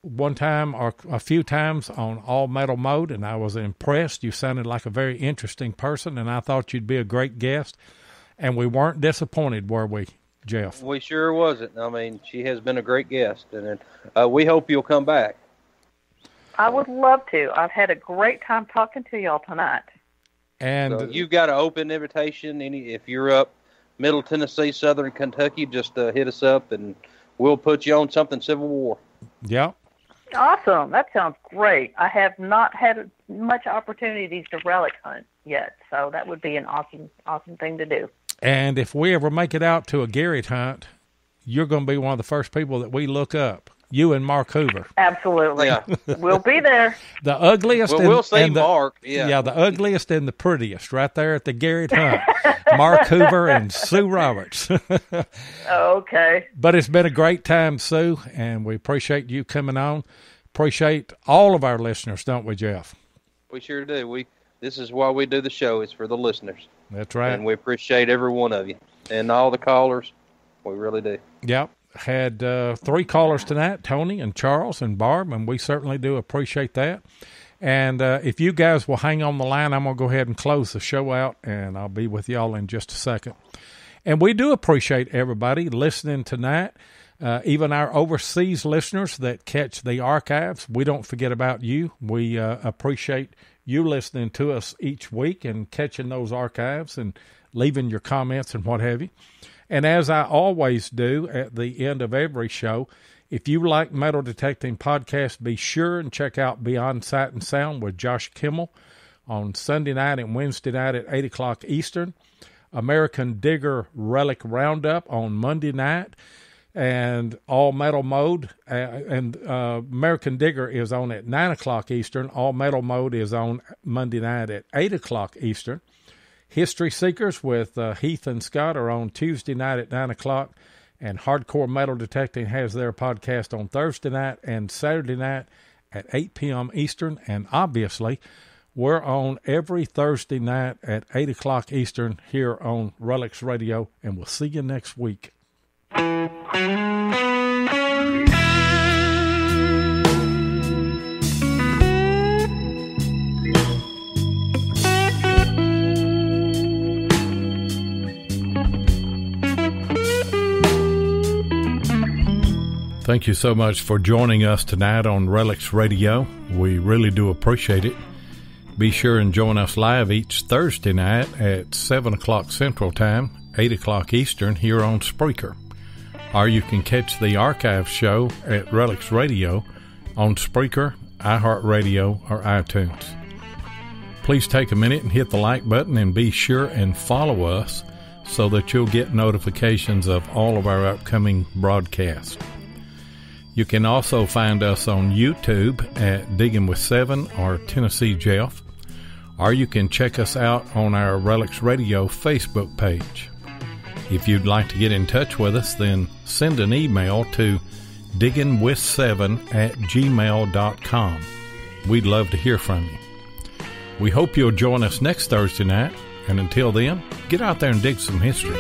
one time or a few times on All Metal Mode, and I was impressed. You sounded like a very interesting person, and I thought you'd be a great guest. And we weren't disappointed, were we, Jeff? We sure wasn't. I mean, she has been a great guest, and we hope you'll come back. I would love to. I've had a great time talking to y'all tonight. And so you've got an open invitation. If you're up Middle Tennessee, Southern Kentucky, just hit us up, and we'll put you on something Civil War. Yep. Awesome. That sounds great. I have not had much opportunities to relic hunt yet, so that would be an awesome thing to do. And if we ever make it out to a Garrett hunt, you're going to be one of the first people that we look up. You and Mark Hoover. Absolutely. Yeah. We'll be there. The ugliest. Well, we'll see Mark. Yeah, the ugliest and the prettiest right there at the Garrett hunt. Mark Hoover and Sue Roberts. Okay. But it's been a great time, Sue, and we appreciate you coming on. Appreciate all of our listeners, don't we, Jeff? We sure do. This is why we do the show. It's for the listeners. That's right. And we appreciate every one of you and all the callers. We really do. Yep. Had 3 callers tonight, Tony and Charles and Barb, and we certainly do appreciate that. And if you guys will hang on the line, I'm going to go ahead and close the show out, and I'll be with y'all in just a second. And we do appreciate everybody listening tonight, even our overseas listeners that catch the archives. We don't forget about you. We appreciate you listening to us each week and catching those archives and leaving your comments and what have you. And as I always do at the end of every show, if you like Metal Detecting Podcast, be sure and check out Beyond Sight and Sound with Josh Kimmel on Sunday night and Wednesday night at 8 o'clock Eastern. American Digger Relic Roundup on Monday night, and All Metal Mode. American Digger is on at 9 o'clock Eastern. All Metal Mode is on Monday night at 8 o'clock Eastern. History Seekers with Heath and Scott are on Tuesday night at 9 o'clock, and Hardcore Metal Detecting has their podcast on Thursday night and Saturday night at 8 p.m. Eastern, and obviously we're on every Thursday night at 8 o'clock Eastern here on Relics Radio, and we'll see you next week. Thank you so much for joining us tonight on Relics Radio. We really do appreciate it. Be sure and join us live each Thursday night at 7 o'clock Central Time, 8 o'clock Eastern here on Spreaker. Or you can catch the archive show at Relics Radio on Spreaker, iHeartRadio, or iTunes. Please take a minute and hit the like button, and be sure and follow us so that you'll get notifications of all of our upcoming broadcasts. You can also find us on YouTube at Digging with 7 or Tennessee Jeff, or you can check us out on our Relics Radio Facebook page. If you'd like to get in touch with us, then send an email to diggingwith7@gmail.com. We'd love to hear from you. We hope you'll join us next Thursday night, and until then, get out there and dig some history.